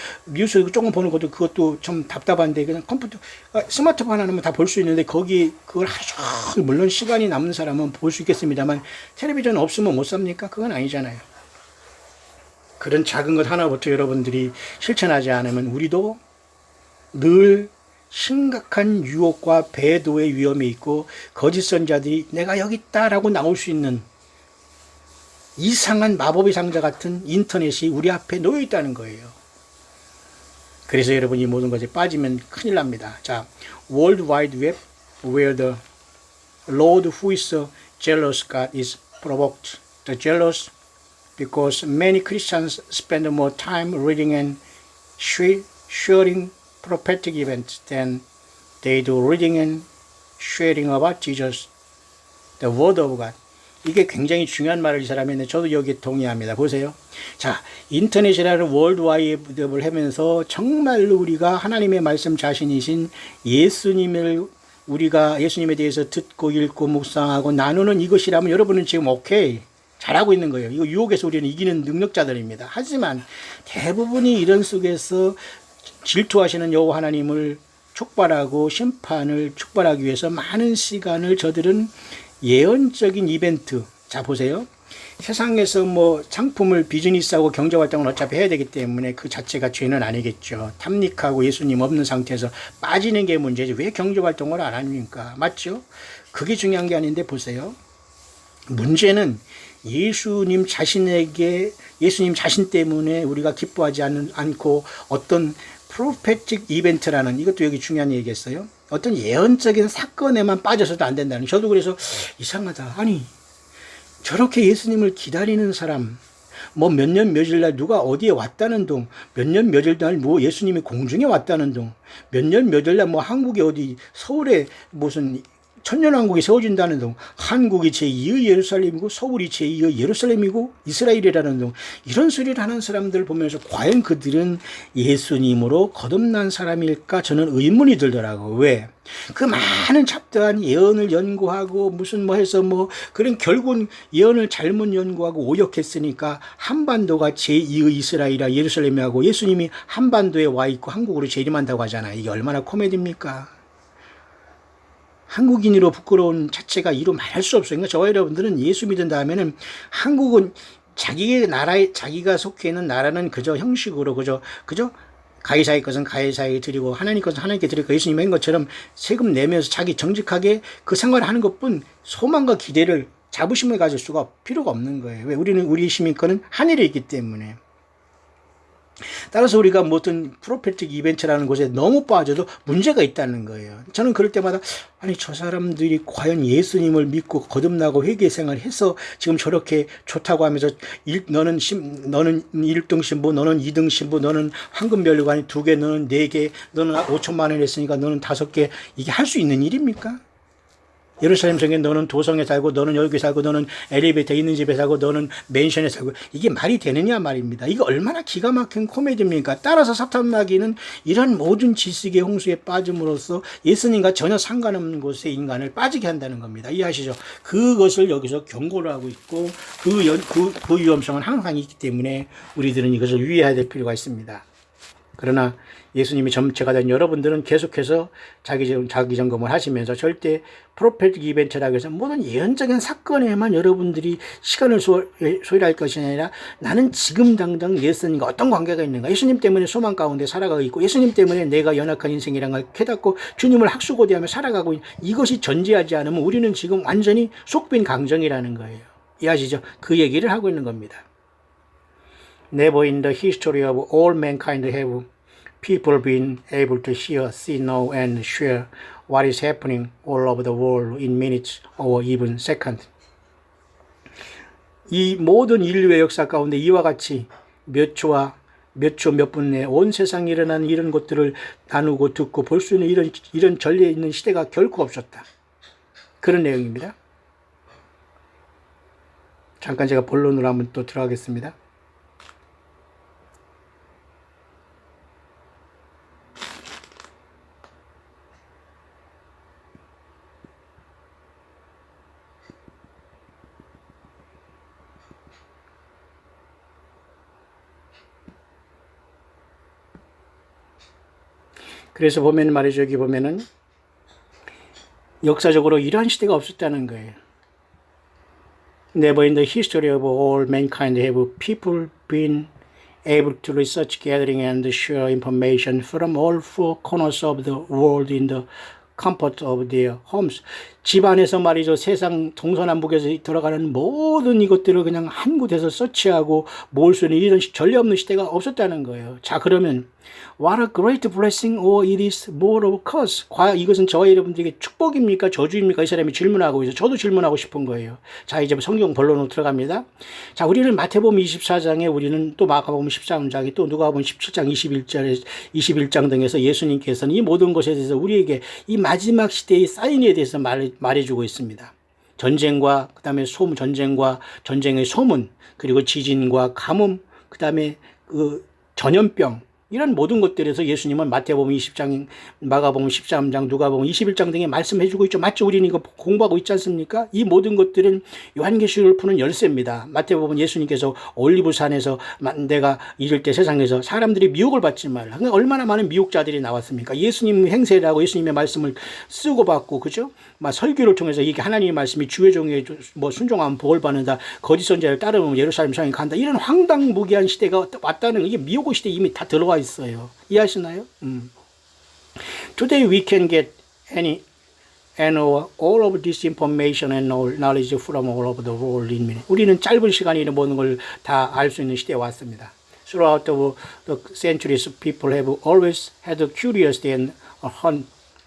[SPEAKER 1] 조금 보는 것도 그것도 좀 답답한데, 그냥 컴퓨터 스마트폰 하나면 다 볼 수 있는데 거기 그걸 하루 종일, 물론 시간이 남는 사람은 볼 수 있겠습니다만 텔레비전 없으면 못 삽니까? 그건 아니잖아요. 그런 작은 것 하나부터 여러분들이 실천하지 않으면 우리도 늘 심각한 유혹과 배도의 위험이 있고, 거짓 선자들이 내가 여기 있다라고 나올 수 있는 이상한 마법의 상자 같은 인터넷이 우리 앞에 놓여 있다는 거예요. 그래서 여러분, 이 모든 것에 빠지면 큰일 납니다. 자, World Wide Web where the Lord who is a jealous God is provoked. The jealous because many Christians spend more time reading and sharing prophetic events than they do reading and sharing about Jesus, the Word of God. 이게 굉장히 중요한 말을 이 사람이 했는데 저도 여기에 동의합니다. 보세요. 자, 인터넷이라는 월드와이드를 하면서 정말로 우리가 하나님의 말씀 자신이신 예수님에 대해서 듣고 읽고 묵상하고 나누는 이것이라면 여러분은 지금 오케이, 잘하고 있는 거예요. 이거 유혹에서 우리는 이기는 능력자들입니다. 하지만 대부분이 이런 속에서 질투하시는 여호와 하나님을 촉발하고 심판을 촉발하기 위해서 많은 시간을 저들은 예언적인 이벤트, 자 보세요. 세상에서 상품을 비즈니스하고 경제활동을 어차피 해야 되기 때문에 그 자체가 죄는 아니겠죠. 탐닉하고 예수님 없는 상태에서 빠지는 게 문제지 왜 경제활동을 안 합니까? 맞죠? 그게 중요한 게 아닌데 보세요. 문제는 예수님 자신 때문에 우리가 기뻐하지 않고 어떤 프로페틱 이벤트라는, 이것도 여기 중요한 얘기겠어요. 어떤 예언적인 사건에만 빠져서도 안 된다는. 저도 그래서 이상하다. 아니, 저렇게 예수님을 기다리는 사람, 몇 년 며칠 날 누가 어디에 왔다는 둥, 몇 년 며칠 날 예수님이 공중에 왔다는 둥, 몇 년 며칠 날 한국에 어디 서울에 무슨 천년왕국이 세워진다는 등, 한국이 제2의 예루살렘이고 서울이 제2의 예루살렘이고 이스라엘이라는 등 이런 소리를 하는 사람들 보면서 과연 그들은 예수님으로 거듭난 사람일까 저는 의문이 들더라고. 왜? 그 많은 잡다한 예언을 연구하고 무슨 뭐 해서 뭐 그런 결국은 예언을 잘못 연구하고 오역했으니까 한반도가 제2의 이스라엘이라 예루살렘이하고 예수님이 한반도에 와 있고 한국으로 재림한다고 하잖아요. 이게 얼마나 코미디입니까? 한국인으로 부끄러운 자체가 이루 말할 수 없어요. 그러니까 저와 여러분들은 예수 믿은 다음에는 한국은 자기의 나라에, 자기가 속해 있는 나라는 그저 형식으로 그저 가이사의 것은 가이사에게 드리고 하나님 것은 하나님께 드리고 예수님 한 것처럼 세금 내면서 자기 정직하게 그 생활을 하는 것뿐 소망과 기대를 자부심을 가질 수가 필요가 없는 거예요. 왜? 우리는 우리 시민권은 하늘에 있기 때문에. 따라서 우리가 모든 프로페틱 이벤트라는 곳에 너무 빠져도 문제가 있다는 거예요. 저는 그럴 때마다 아니 저 사람들이 과연 예수님을 믿고 거듭나고 회개 생활해서 지금 저렇게 좋다고 하면서 너는 1등 신부, 너는 2등 신부, 너는 황금별관이 2개, 너는 4개, 너는 5천만 원 했으니까 너는 5개 이게 할 수 있는 일입니까? 예루살렘 성에 너는 도성에 살고 너는 여기 살고 너는 엘리베이터 있는 집에 살고 너는 맨션에 살고 이게 말이 되느냐 말입니다. 이거 얼마나 기가 막힌 코미디입니까? 따라서 사탄 마귀는 이런 모든 지식의 홍수에 빠짐으로써 예수님과 전혀 상관없는 곳에 인간을 빠지게 한다는 겁니다. 이해하시죠? 그것을 여기서 경고를 하고 있고 그 위험성은 항상 있기 때문에 우리들은 이것을 유의해야 될 필요가 있습니다. 그러나 예수님이 점체가 된 여러분들은 계속해서 자기 점검을 하시면서 절대 프로페틱 이벤트라고 해서 모든 예언적인 사건에만 여러분들이 시간을 소일할 것이 아니라 나는 지금 당장 예수님과 어떤 관계가 있는가, 예수님 때문에 소망 가운데 살아가고 있고 예수님 때문에 내가 연약한 인생이라는 걸 깨닫고 주님을 학수고대하며 살아가고 있는 이것이 전제하지 않으면 우리는 지금 완전히 속빈 강정이라는 거예요. 이해하시죠? 그 얘기를 하고 있는 겁니다. Never in the history of all mankind have people been able to hear, see, know, and share what is happening all over the world in minutes or even seconds. 이 모든 인류의 역사 가운데 이와 같이 몇 초와 몇 초, 몇 분 내에 온 세상에 일어나는 이런 것들을 나누고 듣고 볼 수 있는 이런 전례에 있는 시대가 결코 없었다. 그런 내용입니다. 잠깐 제가 본론으로 한번 또 들어가겠습니다. 그래서 보면 말이죠. 여기 보면은 역사적으로 이러한 시대가 없었다는 거예요. Never in the history of all mankind have people been able to research, gathering and share information from all four corners of the world in the comfort of their homes. 집안에서 말이죠. 세상 동서남북에서 들어가는 모든 이것들을 그냥 한 곳에서 서치하고 모을 수 있는 이런 전례 없는 시대가 없었다는 거예요. 자, 그러면 what a great blessing or it is more of a curse. 과연 이것은 저와 여러분들에게 축복입니까? 저주입니까? 이 사람이 질문하고 있어요. 저도 질문하고 싶은 거예요. 자, 이제 성경 본론으로 들어갑니다. 자, 우리는 마태복음 24장에 우리는 또 마가복음 13장에 또 누가복음 17장 21장 등에서 예수님께서는 이 모든 것에 대해서 우리에게 이 마지막 시대의 사인에 대해서 말해주고 있습니다. 전쟁과 그다음에 전쟁과 전쟁의 소문, 그리고 지진과 가뭄, 그다음에 그 전염병, 이런 모든 것들에서 예수님은 마태복음 20장, 마가복음 13장, 누가복음 21장 등에 말씀해주고 있죠. 맞죠? 우리는 이거 공부하고 있지 않습니까? 이 모든 것들은 요한계시록을 푸는 열쇠입니다. 마태복음 예수님께서 올리브산에서 내가 이럴 때 세상에서 사람들이 미혹을 받지 말라. 얼마나 많은 미혹자들이 나왔습니까? 예수님 행세라고 예수님의 말씀을 쓰고 받고, 그죠? 막 설교를 통해서 이게 하나님의 말씀이 주의 종에 뭐 순종하면 복을 받는다, 거짓 선지자를 따르면 예루살렘 성에 간다, 이런 황당무계한 시대가 왔다는, 이게 미혹의 시대 이미 다 들어와 있어요. 이해하시나요? Today we can get any and all of this information and knowledge from all over the world in minutes. 우리는 짧은 시간에 이런 모든 걸 다 알 수 있는 시대에 왔습니다. Throughout the centuries, people have always had a curiosity and a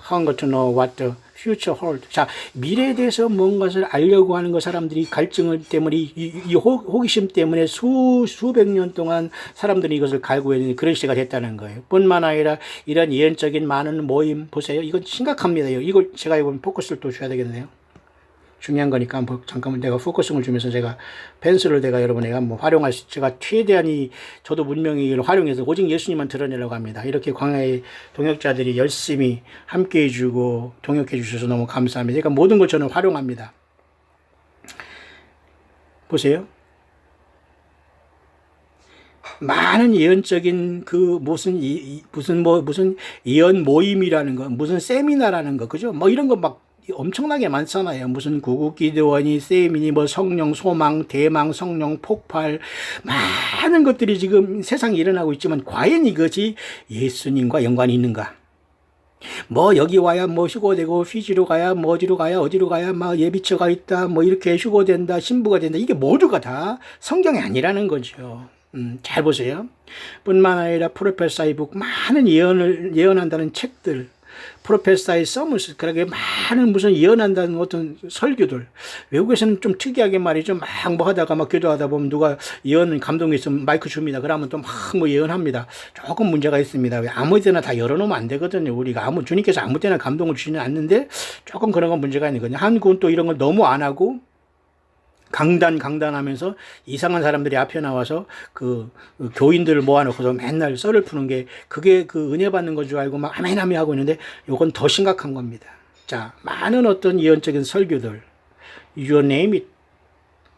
[SPEAKER 1] hunger to know what the future hold. 자, 미래에 대해서 뭔가를 알려고 하는 거 사람들이 갈증을 때문에 이 호기심 때문에 수백 년 동안 사람들이 이것을 갈구했는 그런 시대가 됐다는 거예요. 뿐만 아니라 이런 예언적인 많은 모임 보세요. 이건 심각합니다. 이걸 제가 이번 포커스를 또 줘야 되겠네요. 중요한 거니까 한번 잠깐만 내가 포커싱을 주면서 제가 펜슬을 내가 여러분에게 한번 활용할 수, 제가 최대한 저도 문명이 이걸 활용해서 오직 예수님만 드러내려고 합니다. 이렇게 광야의 동역자들이 열심히 함께 해주고 동역해 주셔서 너무 감사합니다. 그러니까 모든 걸 저는 활용합니다. 보세요. 많은 예언적인 무슨 예언 모임이라는 거, 무슨 세미나라는 거, 그죠? 뭐 이런 거 막 엄청나게 많잖아요. 무슨 구국기도원이, 세미니, 성령, 소망, 대망, 성령, 폭발, 많은 것들이 지금 세상에 일어나고 있지만, 과연 이것이 예수님과 연관이 있는가? 여기 와야 휴고되고, 피지로 가야, 어디로 가야, 예비처가 있다, 이렇게 휴고된다, 신부가 된다. 이게 모두가 다 성경이 아니라는 거죠. 잘 보세요. 뿐만 아니라 프로페사이 북, 많은 예언한다는 책들, 프로페사이 서머스, 그렇게 많은 무슨 예언한다는 어떤 설교들. 외국에서는 좀 특이하게 말이죠. 막 하다가 기도하다 보면 누가 예언 감동이 있으면 마이크 줍니다. 그러면 또 예언합니다. 조금 문제가 있습니다. 왜 아무 데나 다 열어놓으면 안 되거든요. 우리가 주님께서 아무 때나 감동을 주지는 않는데 조금 그런 건 문제가 있는 거죠. 한국은 또 이런 걸 너무 안 하고 강단하면서 이상한 사람들이 앞에 나와서 교인들을 모아놓고서 맨날 썰을 푸는 게 그게 은혜 받는 건 줄 알고 아멘 하고 있는데 요건 더 심각한 겁니다. 자, 많은 어떤 예언적인 설교들, you name it.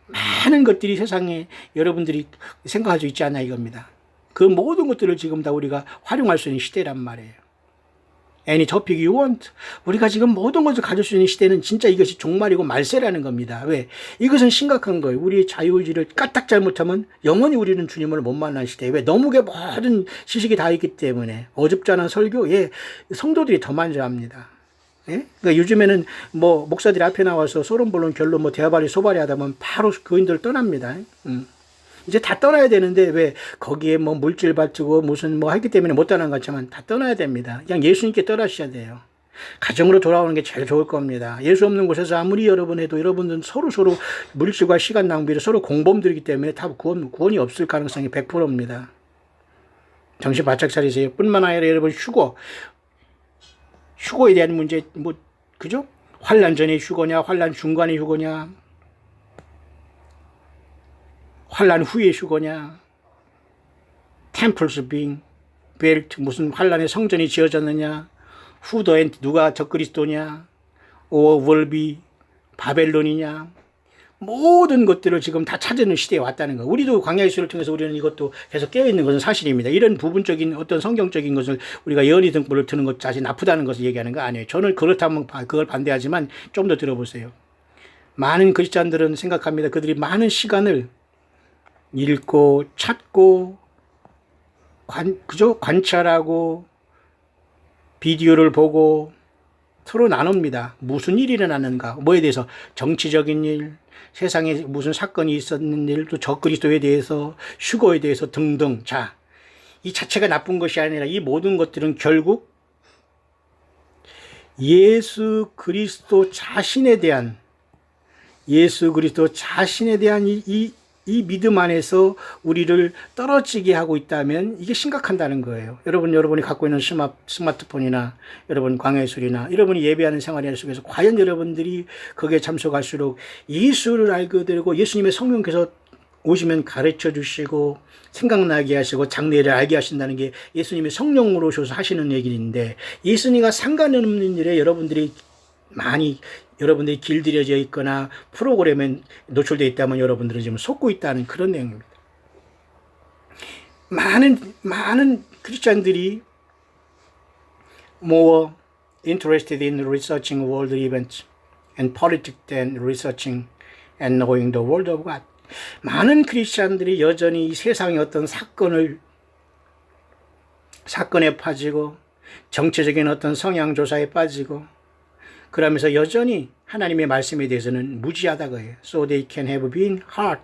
[SPEAKER 1] 많은 것들이 세상에 여러분들이 생각할 수 있지 않나 이겁니다. 그 모든 것들을 지금 다 우리가 활용할 수 있는 시대란 말이에요. Any topic you want. 우리가 지금 모든 것을 가질 수 있는 시대는 진짜 이것이 종말이고 말세라는 겁니다. 왜? 이것은 심각한 거예요. 우리의 자유의지를 까딱 잘못하면 영원히 우리는 주님을 못 만난 시대에. 왜? 너무게 모든 지식이 다 있기 때문에. 어줍잖은 설교, 성도들이 더 먼저 합니다. 예? 그러니까 요즘에는 목사들이 앞에 나와서 소론볼론 결론 대화발이 소발이 하다 보면 바로 교인들 떠납니다. 이제 다 떠나야 되는데 왜 거기에 물질 바치고 무슨 하기 때문에 못 떠난 것 같지만 다 떠나야 됩니다. 그냥 예수님께 떠나셔야 돼요. 가정으로 돌아오는 게 제일 좋을 겁니다. 예수 없는 곳에서 아무리 여러분 해도 여러분들은 서로 물질과 시간 낭비를 서로 공범들이기 때문에 다 구원이 없을 가능성이 100%입니다. 정신 바짝 차리세요. 뿐만 아니라 여러분 휴거에 대한 문제 그죠? 환난 전에 휴거냐, 환난 중간에 휴거냐, 환란 후에 휴거냐, temples being built, 무슨 환란의 성전이 지어졌느냐, who the end, 누가 적그리스도냐, or will be 바벨론이냐, 모든 것들을 지금 다 찾는 시대에 왔다는 거. 우리도 광야의 수를 통해서 우리는 이것도 계속 깨어있는 것은 사실입니다. 이런 부분적인 어떤 성경적인 것을 우리가 예언의 등불을 트는 것 자체 나쁘다는 것을 얘기하는 거 아니에요. 저는 그렇다면 그걸 반대하지만 좀 더 들어보세요. 많은 크리스찬들은 생각합니다. 그들이 많은 시간을 읽고 찾고 관찰하고 비디오를 보고 서로 나눕니다. 무슨 일이 일어나는가, 뭐에 대해서, 정치적인 일, 세상에 무슨 사건이 있었는 일, 또 적그리스도에 대해서, 휴거에 대해서 등등. 자, 이 자체가 나쁜 것이 아니라 이 모든 것들은 결국 예수 그리스도 자신에 대한 이 믿음 안에서 우리를 떨어지게 하고 있다면 이게 심각하다는 거예요. 여러분이 갖고 있는 스마트폰이나 여러분 광야의 술이나 여러분이 예배하는 생활 속에서 과연 여러분들이 거기에 참석할수록 예수를 알게 되고 예수님의 성령께서 오시면 가르쳐 주시고 생각나게 하시고 장래를 알게 하신다는 게 예수님의 성령으로 오셔서 하시는 얘기인데, 예수님과 상관없는 일에 여러분들이 길들여져 있거나 프로그램에 노출되어 있다면 여러분들은 지금 속고 있다는 그런 내용입니다. 많은 크리스찬들이 more interested in researching world events and politics than researching and knowing the word of God. 많은 크리스찬들이 여전히 이 세상의 어떤 사건에 빠지고 정치적인 어떤 성향 조사에 빠지고 그러면서 여전히 하나님의 말씀에 대해서는 무지하다고 해요. So they can have been hurt.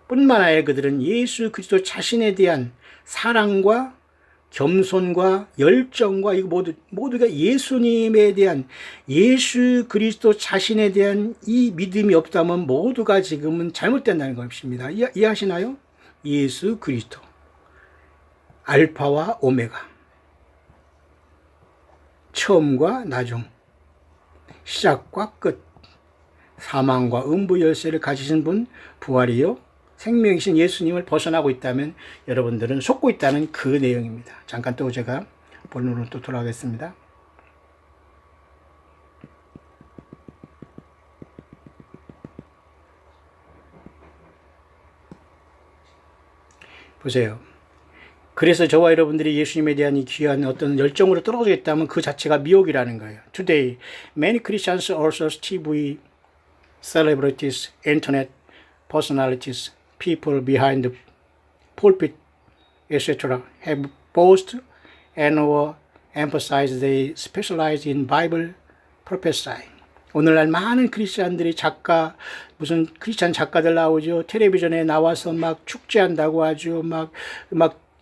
[SPEAKER 1] 뿐만 아니라 그들은 예수 그리스도 자신에 대한 사랑과 겸손과 열정과 이거 모두가 예수님에 대한, 예수 그리스도 자신에 대한 이 믿음이 없다면 모두가 지금은 잘못된다는 것입니다. 이해하시나요? 예수 그리스도 알파와 오메가, 처음과 나중, 시작과 끝, 사망과 음부 열쇠를 가지신 분, 부활이요 생명이신 예수님을 벗어나고 있다면 여러분들은 속고 있다는 그 내용입니다. 잠깐 또 제가 본론으로 또 돌아가겠습니다. 보세요. 그래서 저와 여러분들이 예수님에 대한 이 귀한 어떤 열정으로 떨어져 있다면 그 자체가 미혹이라는 거예요. Today, many Christians, authors, TV, celebrities, internet personalities, people behind the pulpit, etc. have boasted and emphasized they specialize in Bible prophecy. 오늘날 많은 크리스찬들이 무슨 크리스찬 작가들 나오죠. 텔레비전에 나와서 막 축제한다고 하죠. 막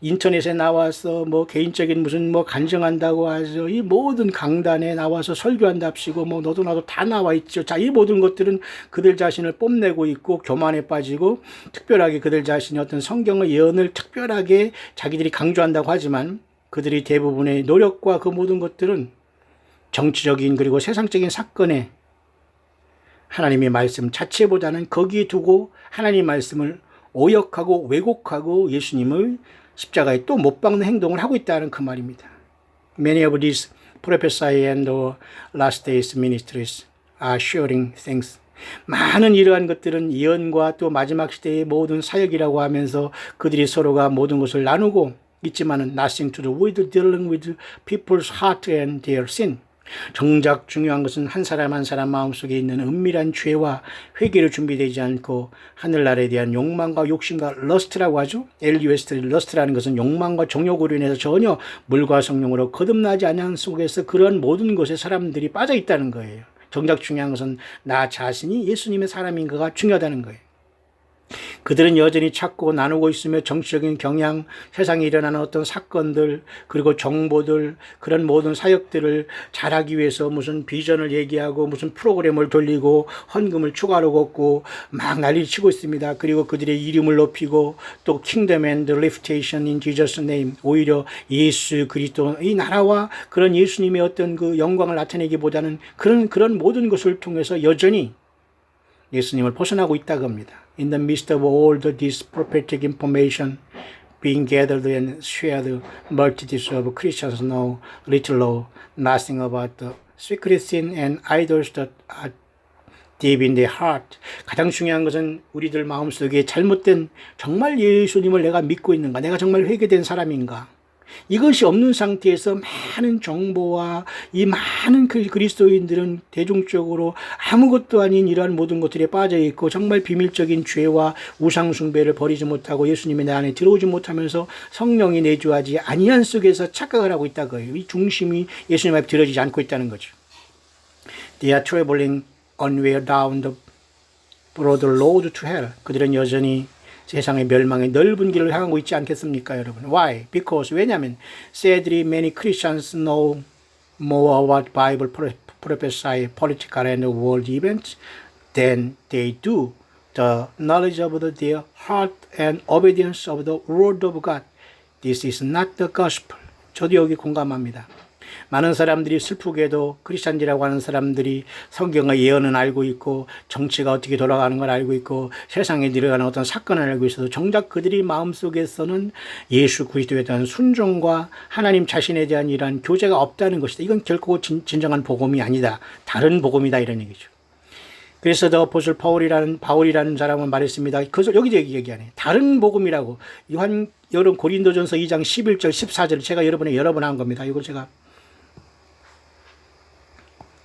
[SPEAKER 1] 인터넷에 나와서 뭐 개인적인 무슨 뭐 간증한다고 하죠. 이 모든 강단에 나와서 설교한답시고 뭐 너도 나도 다 나와 있죠. 자, 이 모든 것들은 그들 자신을 뽐내고 있고 교만에 빠지고 특별하게 그들 자신의 어떤 성경의 예언을 특별하게 자기들이 강조한다고 하지만 그들이 대부분의 노력과 그 모든 것들은 정치적인 그리고 세상적인 사건에 하나님의 말씀 자체보다는 거기에 두고 하나님의 말씀을 오역하고 왜곡하고 예수님을 십자가에 또 못 박는 행동을 하고 있다는 그 말입니다. Many of these prophesy and last days ministries are sharing things. 많은 이러한 것들은 예언과 또 마지막 시대의 모든 사역이라고 하면서 그들이 서로가 모든 것을 나누고 있지만은 nothing to do with dealing with people's heart and their sin. 정작 중요한 것은 한 사람 한 사람 마음속에 있는 은밀한 죄와 회개로 준비되지 않고 하늘나라에 대한 욕망과 욕심과 러스트라고 하죠. LUST 러스트라는 것은 욕망과 정욕으로 인해서 전혀 물과 성령으로 거듭나지 않은 속에서 그런 모든 것에 사람들이 빠져 있다는 거예요. 정작 중요한 것은 나 자신이 예수님의 사람인가가 중요하다는 거예요. 그들은 여전히 찾고 나누고 있으며 정치적인 경향, 세상에 일어나는 어떤 사건들, 그리고 정보들, 그런 모든 사역들을 잘하기 위해서 무슨 비전을 얘기하고 무슨 프로그램을 돌리고 헌금을 추가로 걷고 막 난리를 치고 있습니다. 그리고 그들의 이름을 높이고 또 Kingdom and Liftation in Jesus' name, 오히려 예수 그리스도 이 나라와 그런 예수님의 어떤 그 영광을 나타내기보다는 그런 모든 것을 통해서 여전히 예수님을 벗어나고 있다고 합니다. In the midst of all this prophetic information being gathered and shared, multitudes of Christians know little or nothing about the secret sin and idols that are deep in their heart. 가장 중요한 것은 우리들 마음속에 잘못된 정말 예수님을 내가 믿고 있는가, 내가 정말 회개된 사람인가, 이것이 없는 상태에서 많은 정보와 이 많은 그리스도인들은 대중적으로 아무것도 아닌 이러한 모든 것들에 빠져 있고 정말 비밀적인 죄와 우상 숭배를 버리지 못하고 예수님의 내 안에 들어오지 못하면서 성령이 내주하지 아니한 속에서 착각을 하고 있다고요. 이 중심이 예수님 앞에 들어지지 않고 있다는 거죠. They are traveling onward down the broad road to hell. 그들은 여전히 세상의 멸망의 넓은 길을 향하고 있지 않겠습니까, 여러분? Why? Because 왜냐하면 sadly many Christians know more about Bible prophesy, political and world events than they do the knowledge of their heart and obedience of the word of God. This is not the gospel. 저도 여기 공감합니다. 많은 사람들이 슬프게도 크리스찬이라고 하는 사람들이 성경의 예언은 알고 있고 정치가 어떻게 돌아가는 걸 알고 있고 세상에 일어나는 어떤 사건을 알고 있어도 정작 그들이 마음속에서는 예수 그리스도에 대한 순종과 하나님 자신에 대한 이러한 교제가 없다는 것이다. 이건 결코 진정한 복음이 아니다. 다른 복음이다 이런 얘기죠. 그래서 더 아포스톨 바울이라는 사람은 말했습니다. 그래서 여기 얘기하네. 다른 복음이라고. 여러분 고린도전서 2장 11절 14절 제가 여러 번 한 겁니다. 이걸 제가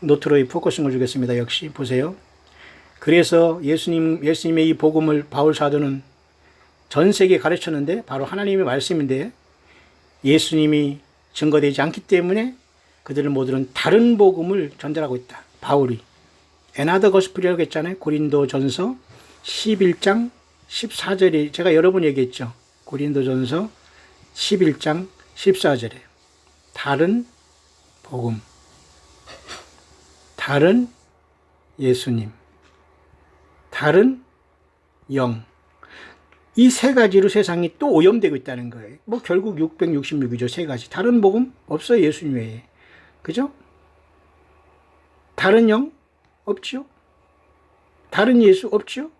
[SPEAKER 1] 노트로 포커싱을 주겠습니다. 역시 보세요. 그래서 예수님의 이 복음을 바울 사도는 전 세계에 가르쳤는데 바로 하나님의 말씀인데 예수님이 증거되지 않기 때문에 그들은 모두는 다른 복음을 전달하고 있다. 바울이 Another Gospel이라고 했잖아요. 고린도전서 11장 14절이 제가 여러 번 얘기했죠. 고린도전서 11장 14절에 다른 복음, 다른 예수님, 다른 영, 이 세 가지로 세상이 또 오염되고 있다는 거예요. 뭐 결국 666이죠. 세 가지. 다른 복음 없어요. 예수님 외에. 그죠? 다른 영 없죠. 다른 예수 없죠.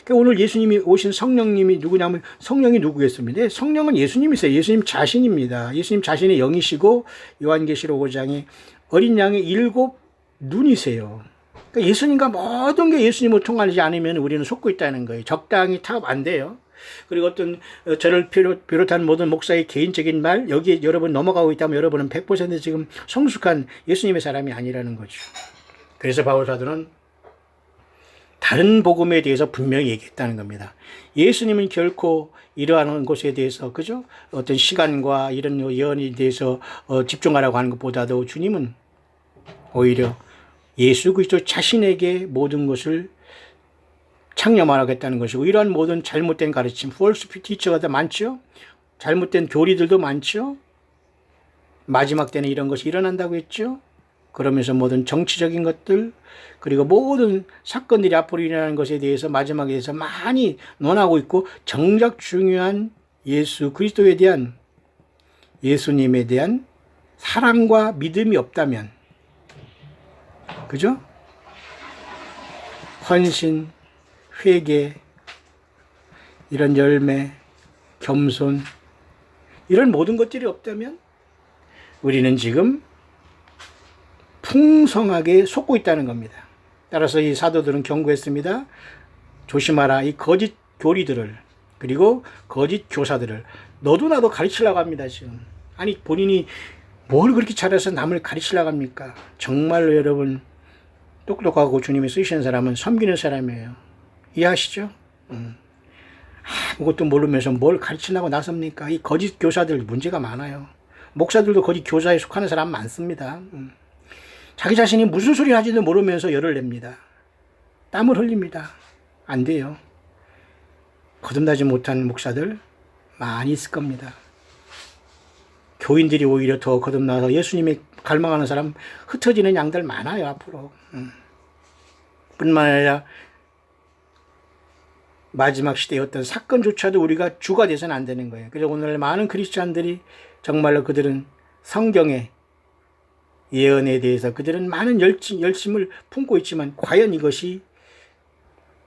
[SPEAKER 1] 그러니까 오늘 예수님이 오신 성령님이 누구냐면 성령이 누구겠습니까? 성령은 예수님이세요. 예수님 자신입니다. 예수님 자신의 영이시고 요한계시록 5장에 어린 양의 7 눈이세요. 그러니까 예수님과 모든 게 예수님을 통하지 않으면 우리는 속고 있다는 거예요. 적당히 타협 안 돼요. 그리고 어떤 저를 비롯한 모든 목사의 개인적인 말 여기에 여러분 넘어가고 있다면 여러분은 100% 지금 성숙한 예수님의 사람이 아니라는 거죠. 그래서 바울 사도는 다른 복음에 대해서 분명히 얘기했다는 겁니다. 예수님은 결코 이러한 것에 대해서 그죠? 어떤 시간과 이런 예언에 대해서 집중하라고 하는 것보다도 주님은 오히려 예수 그리스도 자신에게 모든 것을 창념하겠다는 것이고 이러한 모든 잘못된 가르침, false teacher가 많죠. 잘못된 교리들도 많죠. 마지막 때는 이런 것이 일어난다고 했죠. 그러면서 모든 정치적인 것들 그리고 모든 사건들이 앞으로 일어나는 것에 대해서 마지막에 대해서 많이 논하고 있고 정작 중요한 예수 그리스도에 대한 예수님에 대한 사랑과 믿음이 없다면 그죠? 헌신, 회개, 이런 열매, 겸손 이런 모든 것들이 없다면 우리는 지금 풍성하게 속고 있다는 겁니다. 따라서 이 사도들은 경고했습니다. 조심하라. 이 거짓 교리들을 그리고 거짓 교사들을 너도 나도 가르치려고 합니다. 지금 아니 본인이 뭘 그렇게 잘해서 남을 가르치려고 합니까? 정말로 여러분 똑똑하고 주님이 쓰시는 사람은 섬기는 사람이에요. 이해하시죠? 아무것도 모르면서 뭘 가르치려고 나섭니까? 이 거짓 교사들 문제가 많아요. 목사들도 거짓 교사에 속하는 사람 많습니다. 자기 자신이 무슨 소리 하지도 모르면서 열을 냅니다. 땀을 흘립니다. 안 돼요. 거듭나지 못한 목사들 많이 있을 겁니다. 교인들이 오히려 더 거듭나서 예수님이 갈망하는 사람 흩어지는 양들 많아요. 앞으로. 뿐만 아니라 마지막 시대의 어떤 사건조차도 우리가 주가 돼서는 안 되는 거예요. 그래서 오늘 많은 크리스찬들이 정말로 그들은 성경의 예언에 대해서 그들은 많은 열심을 품고 있지만 과연 이것이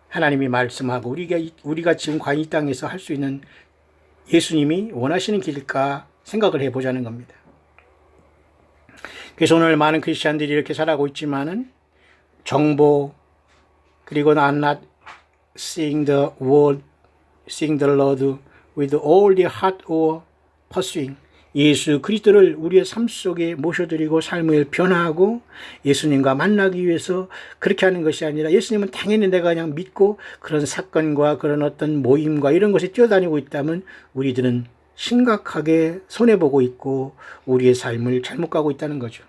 [SPEAKER 1] 하나님이 말씀하고 우리가 지금 과연 이 땅에서 할 수 있는 예수님이 원하시는 길일까 생각을 해보자는 겁니다. 그래서 오늘 많은 크리스찬들이 이렇게 살아가고 있지만은 정보 그리고 I'm not seeing the world, seeing the Lord with all the heart or pursuing. 예수 그리스도를 우리의 삶 속에 모셔드리고 삶을 변화하고 예수님과 만나기 위해서 그렇게 하는 것이 아니라 예수님은 당연히 내가 그냥 믿고 그런 사건과 그런 어떤 모임과 이런 것에 뛰어다니고 있다면 우리들은 심각하게 손해보고 있고 우리의 삶을 잘못 가고 있다는 거죠.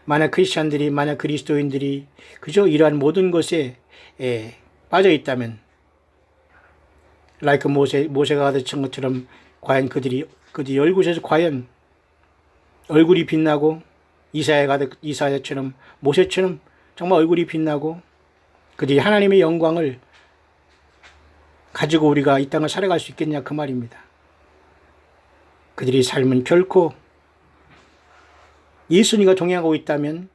[SPEAKER 1] 만약 크리스찬들이 만약 그리스도인들이 그저 이러한 모든 것에 빠져 있다면 like 모세가 가르친 것처럼 과연 그들이 얼굴에서 과연 얼굴이 빛나고 이사야처럼 모세처럼 정말 얼굴이 빛나고 그들이 하나님의 영광을 가지고 우리가 이 땅을 살아갈 수 있겠냐 그 말입니다. 그들의 삶은 결코 예수님과 동행하고 있다면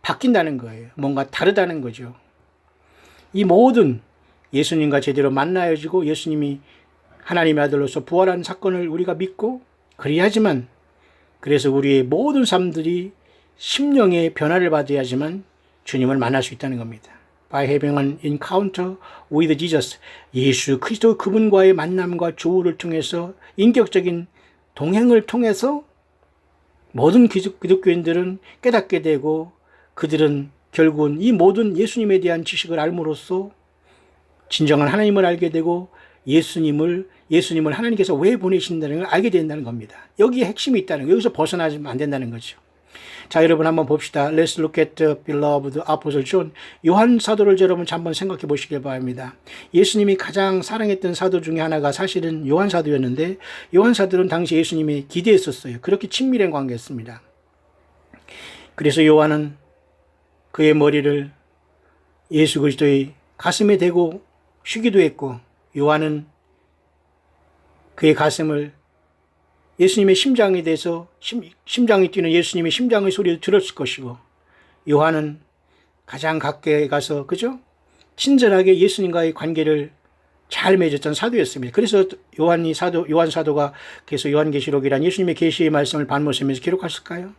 [SPEAKER 1] 바뀐다는 거예요. 뭔가 다르다는 거죠. 이 모든 예수님과 제대로 만나야지고 예수님이 하나님의 아들로서 부활한 사건을 우리가 믿고 그래야지만 그래서 우리의 모든 삶들이 심령의 변화를 받아야지만 주님을 만날 수 있다는 겁니다. By having an encounter with Jesus, 예수 그리스도 그분과의 만남과 조우를 통해서 인격적인 동행을 통해서 모든 기독교인들은 깨닫게 되고 그들은 결국은 이 모든 예수님에 대한 지식을 알므로써 진정한 하나님을 알게 되고 예수님을 하나님께서 왜 보내신다는 걸 알게 된다는 겁니다. 여기에 핵심이 있다는 거예요. 여기서 벗어나면 안 된다는 거죠. 자, 여러분 한번 봅시다. Let's look at the beloved Apostle John. 요한 사도를 여러분 한번 생각해 보시길 바랍니다. 예수님이 가장 사랑했던 사도 중에 하나가 사실은 요한 사도였는데, 요한 사도는 당시 예수님이 기대했었어요. 그렇게 친밀한 관계였습니다. 그래서 요한은 그의 머리를 예수 그리스도의 가슴에 대고 쉬기도 했고, 요한은 그의 가슴을 예수님의 심장에 대해서 심장이 뛰는 예수님의 심장의 소리를 들었을 것이고, 요한은 가장 가까이 가서 그죠? 친절하게 예수님과의 관계를 잘 맺었던 사도였습니다. 그래서 요한 사도가 그래서 요한계시록이란 예수님의 계시의 말씀을 반모섬에서 기록했을까요?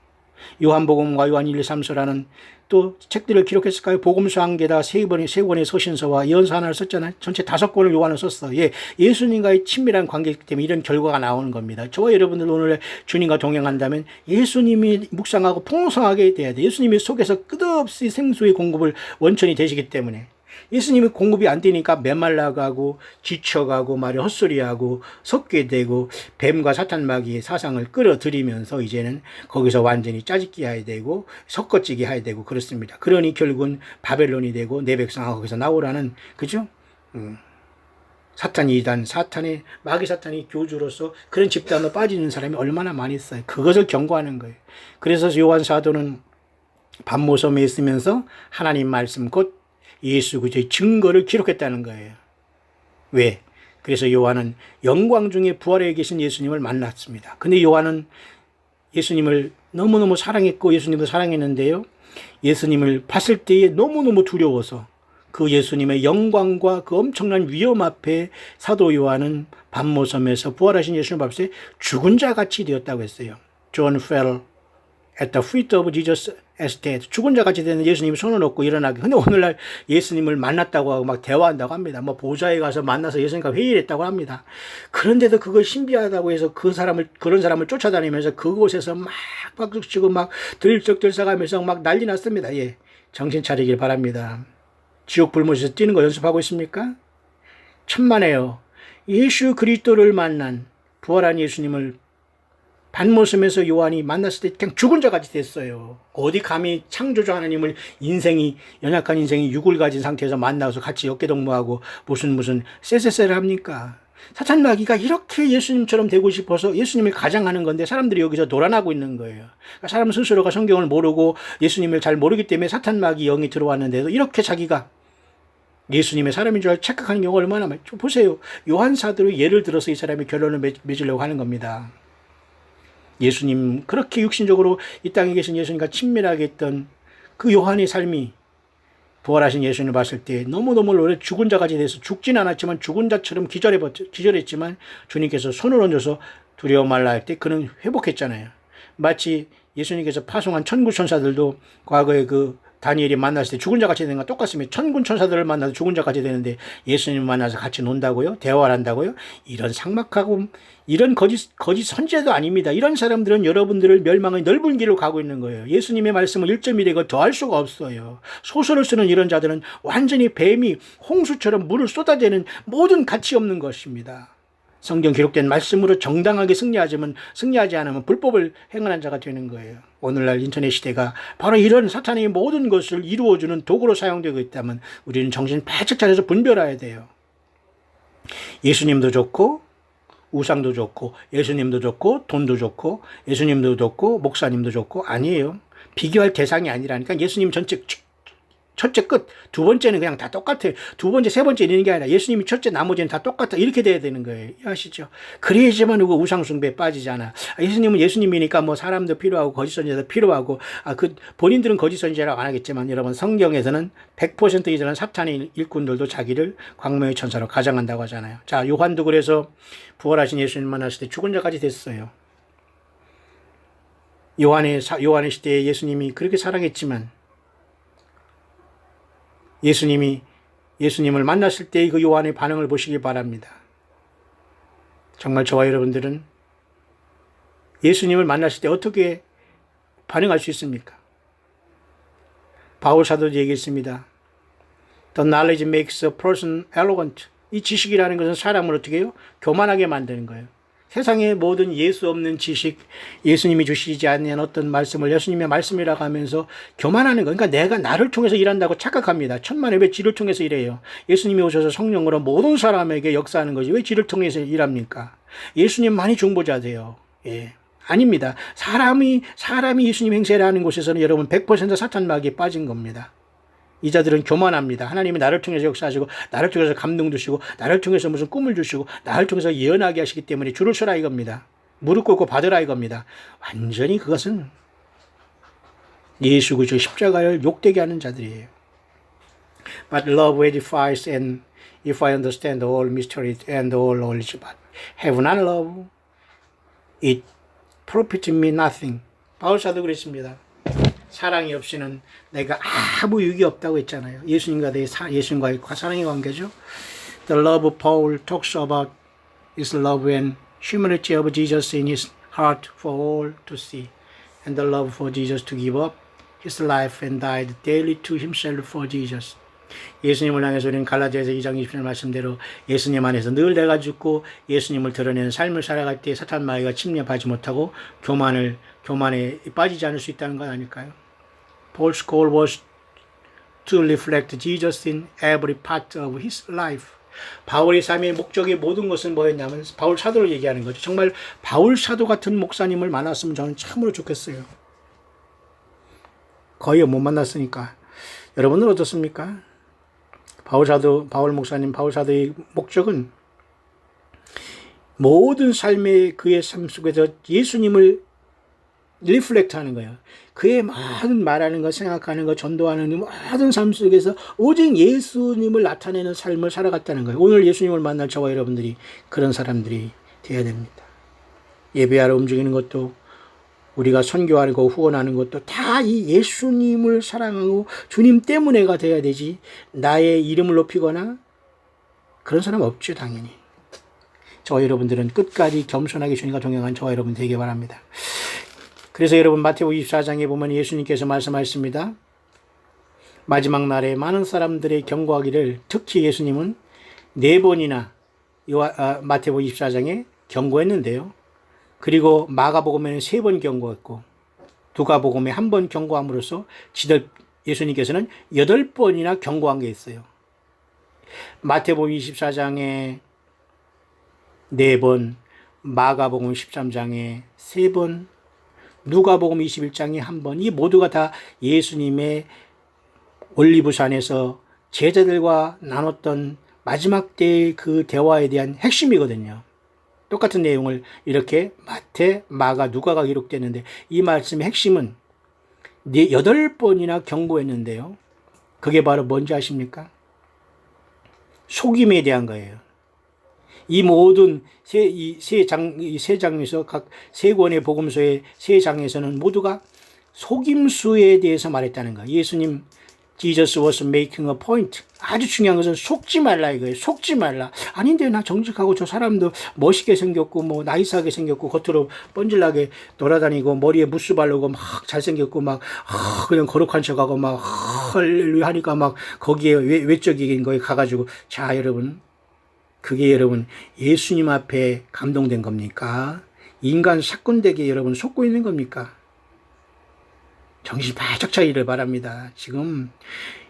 [SPEAKER 1] 요한복음과 요한 1, 2, 3서라는 또 책들을 기록했을까요? 복음서 한 개다 세 권의 서신서와 예언서 하나를 썼잖아요. 전체 5권을 요한은 썼어. 예, 예수님과의 친밀한 관계이기 때문에 이런 결과가 나오는 겁니다. 저와 여러분들 오늘 주님과 동행한다면 예수님이 묵상하고 풍성하게 돼야 돼. 예수님이 속에서 끝없이 생수의 공급을 원천이 되시기 때문에 예수님이 공급이 안 되니까 메말라가고 지쳐가고 말이 헛소리하고 섞게 되고 뱀과 사탄 마귀의 사상을 끌어들이면서 이제는 거기서 완전히 짜집기 해야 되고 섞어찌게 해야 되고 그렇습니다. 그러니 결국은 바벨론이 되고 내 백성하고 거기서 나오라는 그죠? 사탄이 이단 사탄의 마귀 사탄이 교주로서 그런 집단으로 빠지는 사람이 얼마나 많이 있어요. 그것을 경고하는 거예요. 그래서 요한 사도는 반모섬에 있으면서 하나님 말씀 곧 예수 그리스도의 증거를 기록했다는 거예요. 왜? 그래서 요한은 영광 중에 부활해 계신 예수님을 만났습니다. 근데 요한은 예수님을 너무너무 사랑했고 예수님도 사랑했는데요. 예수님을 봤을 때에 너무너무 두려워서 그 예수님의 영광과 그 엄청난 위험 앞에 사도 요한은 반모섬에서 부활하신 예수님을 봤을 때 죽은 자 같이 되었다고 했어요. John fell at the feet of Jesus as dead. 죽은 자 같이 되는 예수님이 손을 놓고 일어나게. 근데 오늘날 예수님을 만났다고 하고 막 대화한다고 합니다. 뭐 보좌에 가서 만나서 예수님과 회의를 했다고 합니다. 그런데도 그걸 신비하다고 해서 그런 사람을 쫓아다니면서 그곳에서 막 박수치고 막 들썩들썩하면서 막 난리 났습니다. 예. 정신 차리길 바랍니다. 지옥 불못에서 뛰는 거 연습하고 있습니까? 천만에요. 예수 그리스도를 만난 부활한 예수님을 반모섬에서 요한이 만났을 때 그냥 죽은 자 같이 됐어요. 어디 감히 창조주 하나님을 연약한 인생이 육을 가진 상태에서 만나서 같이 어깨동무하고 무슨 쎄쎄쎄를 합니까? 사탄 마귀가 이렇게 예수님처럼 되고 싶어서 예수님을 가장하는 건데 사람들이 여기서 놀아나고 있는 거예요. 그러니까 사람 스스로가 성경을 모르고 예수님을 잘 모르기 때문에 사탄 마귀 영이 들어왔는데도 이렇게 자기가 예수님의 사람인 줄 착각하는 경우가 얼마나 많죠. 좀 보세요. 요한 사도로 예를 들어서 이 사람이 결론을 맺으려고 하는 겁니다. 예수님 그렇게 육신적으로 이 땅에 계신 예수님과 친밀하게 했던 그 요한의 삶이 부활하신 예수님을 봤을 때 너무너무 오래 죽은 자같이 돼서 죽진 않았지만 죽은 자처럼 기절했지만 주님께서 손을 얹어서 두려워 말라 할 때 그는 회복했잖아요. 마치 예수님께서 파송한 천군 천사들도 과거에 그 다니엘이 만났을 때 죽은 자같이 되는 건 똑같습니다. 천군 천사들을 만나서 죽은 자같이 되는데 예수님 만나서 같이 논다고요? 대화를 한다고요? 이런 삭막하고 이런 거짓 선지자도 아닙니다. 이런 사람들은 여러분들을 멸망의 넓은 길로 가고 있는 거예요. 예수님의 말씀을 1.1에 더할 수가 없어요. 소설을 쓰는 이런 자들은 완전히 뱀이 홍수처럼 물을 쏟아대는 모든 가치 없는 것입니다. 성경 기록된 말씀으로 정당하게 승리하지 않으면 불법을 행하는 자가 되는 거예요. 오늘날 인터넷 시대가 바로 이런 사탄의 모든 것을 이루어주는 도구로 사용되고 있다면 우리는 정신 바짝 차려서 분별해야 돼요. 예수님도 좋고 우상도 좋고 예수님도 좋고 돈도 좋고 예수님도 좋고 목사님도 좋고 아니에요. 비교할 대상이 아니라니까. 예수님 첫째 끝, 두 번째는 그냥 다 똑같아요. 두 번째, 세 번째 이런 게 아니라 예수님이 첫째, 나머지는 다 똑같아. 이렇게 돼야 되는 거예요. 아시죠? 그래야지만 누구 우상숭배에 빠지잖아. 예수님은 예수님이니까 뭐 사람도 필요하고 거짓 선지자도 필요하고 본인들은 거짓 선지자라고 안 하겠지만 여러분 성경에서는 100% 이전은 사탄의 일꾼들도 자기를 광명의 천사로 가장한다고 하잖아요. 자, 요한도 그래서 부활하신 예수님 만났을 때 죽은 자까지 됐어요. 요한의 시대에 예수님이 그렇게 사랑했지만 예수님을 만났을 때 그 요한의 반응을 보시기 바랍니다. 정말 저와 여러분들은 예수님을 만났을 때 어떻게 반응할 수 있습니까? 바울 사도도 얘기했습니다. The knowledge makes a person arrogant. 이 지식이라는 것은 사람을 어떻게 해요? 교만하게 만드는 거예요. 세상의 모든 예수 없는 지식, 예수님이 주시지 않는 어떤 말씀을 예수님의 말씀이라고 하면서 교만하는 거. 그러니까 내가 나를 통해서 일한다고 착각합니다. 천만에 왜 지를 통해서 일해요? 예수님이 오셔서 성령으로 모든 사람에게 역사하는 거지. 왜 지를 통해서 일합니까? 예수님만이 중보자세요. 예. 아닙니다. 사람이 예수님 행세를 하는 곳에서는 여러분 100% 사탄 마귀에 빠진 겁니다. 이 자들은 교만합니다. 하나님이 나를 통해서 역사하시고 나를 통해서 감동 주시고 나를 통해서 무슨 꿈을 주시고 나를 통해서 예언하게 하시기 때문에 줄을 서라 이겁니다. 무릎 꿇고 받으라 이겁니다. 완전히 그것은 예수 그리스도 십자가를 욕되게 하는 자들이에요. But love edifies, and if I understand all mysteries and all knowledge, but have not love, it profit me nothing. 바울사도 그랬습니다. 사랑이 없이는 내가 아무 유익이 없다고 했잖아요. 예수님과의 사랑의 관계죠. The love of Paul talks about is love and humility of Jesus in his heart for all to see, and the love for Jesus to give up his life and died daily to himself for Jesus. 예수님을 향해서 우리는 갈라디아서 2장 20절 말씀대로 예수님 안에서 늘 내가 죽고 예수님을 드러내는 삶을 살아갈 때 사탄 마귀가 침략하지 못하고 교만에 빠지지 않을 수 있다는 것 아닐까요? Paul's goal was to reflect Jesus in every part of his life. 바울의 삶의 목적의 모든 것은 뭐였냐면 바울 사도를 얘기하는 거죠. 정말 바울 사도 같은 목사님을 만났으면 저는 참으로 좋겠어요. 거의 못 만났으니까. 여러분은 어떻습니까? 바울 목사님, 바울 사도의 목적은 모든 삶의 그의 삶 속에서 예수님을 리플렉트 하는 거예요. 그의 모든 말하는 것, 생각하는 것, 전도하는 모든 삶 속에서 오직 예수님을 나타내는 삶을 살아갔다는 거예요. 오늘 예수님을 만날 저와 여러분들이 그런 사람들이 되어야 됩니다. 예배하러 움직이는 것도 우리가 선교하고 후원하는 것도 다 이 예수님을 사랑하고 주님 때문에가 돼야 되지 나의 이름을 높이거나 그런 사람 없죠. 당연히. 저와 여러분들은 끝까지 겸손하게 주님과 동행한 저와 여러분 되기 바랍니다. 그래서 여러분 마태복음 24장에 보면 예수님께서 말씀하셨습니다. 마지막 날에 많은 사람들의 경고하기를 특히 예수님은 4번이나 마태복음 24장에 경고했는데요. 그리고 마가복음에는 3번 경고했고 누가복음에 1번 경고함으로써 예수님께서는 8번이나 경고한 게 있어요. 마태복음 24장에 4번, 마가복음 13장에 3번, 누가복음 21장에 1번, 이 모두가 다 예수님의 올리브산에서 제자들과 나눴던 마지막 때의 그 대화에 대한 핵심이거든요. 똑같은 내용을 이렇게 마태, 마가, 누가가 기록되는데 이 말씀의 핵심은 8번이나 경고했는데요. 그게 바로 뭔지 아십니까? 속임에 대한 거예요. 이 모든 세 장에서 각 3권의 복음서의 3장에서는 모두가 속임수에 대해서 말했다는 거예요. 예수님 Jesus was making a point. 아주 중요한 것은 속지 말라 이거예요. 속지 말라. 아닌데 나 정직하고 저 사람도 멋있게 생겼고 뭐 나이스하게 생겼고 겉으로 번질나게 돌아다니고 머리에 무스 바르고 막 잘생겼고 막 그냥 거룩한 척하고 막 할렐루야 하니까 막 거기에 외적인 거에 가가지고 자 여러분 그게 여러분 예수님 앞에 감동된 겁니까? 인간 사꾼되게 여러분 속고 있는 겁니까? 정신 바짝 차리기를 바랍니다. 지금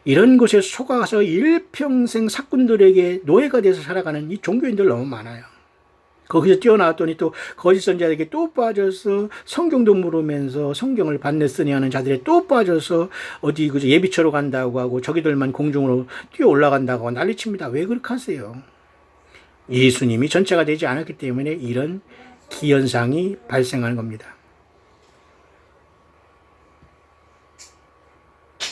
[SPEAKER 1] 이런 곳에 속아서 일평생 사꾼들에게 노예가 돼서 살아가는 이 종교인들 너무 많아요. 거기서 뛰어나왔더니 또 거짓 선자에게 또 빠져서 성경도 물으면서 성경을 반내쓰니 하는 자들에 또 빠져서 어디 그저 예비처로 간다고 하고 저기들만 공중으로 뛰어 올라간다고 난리칩니다. 왜 그렇게 하세요? 예수님이 전체가 되지 않았기 때문에 이런 기현상이 발생하는 겁니다.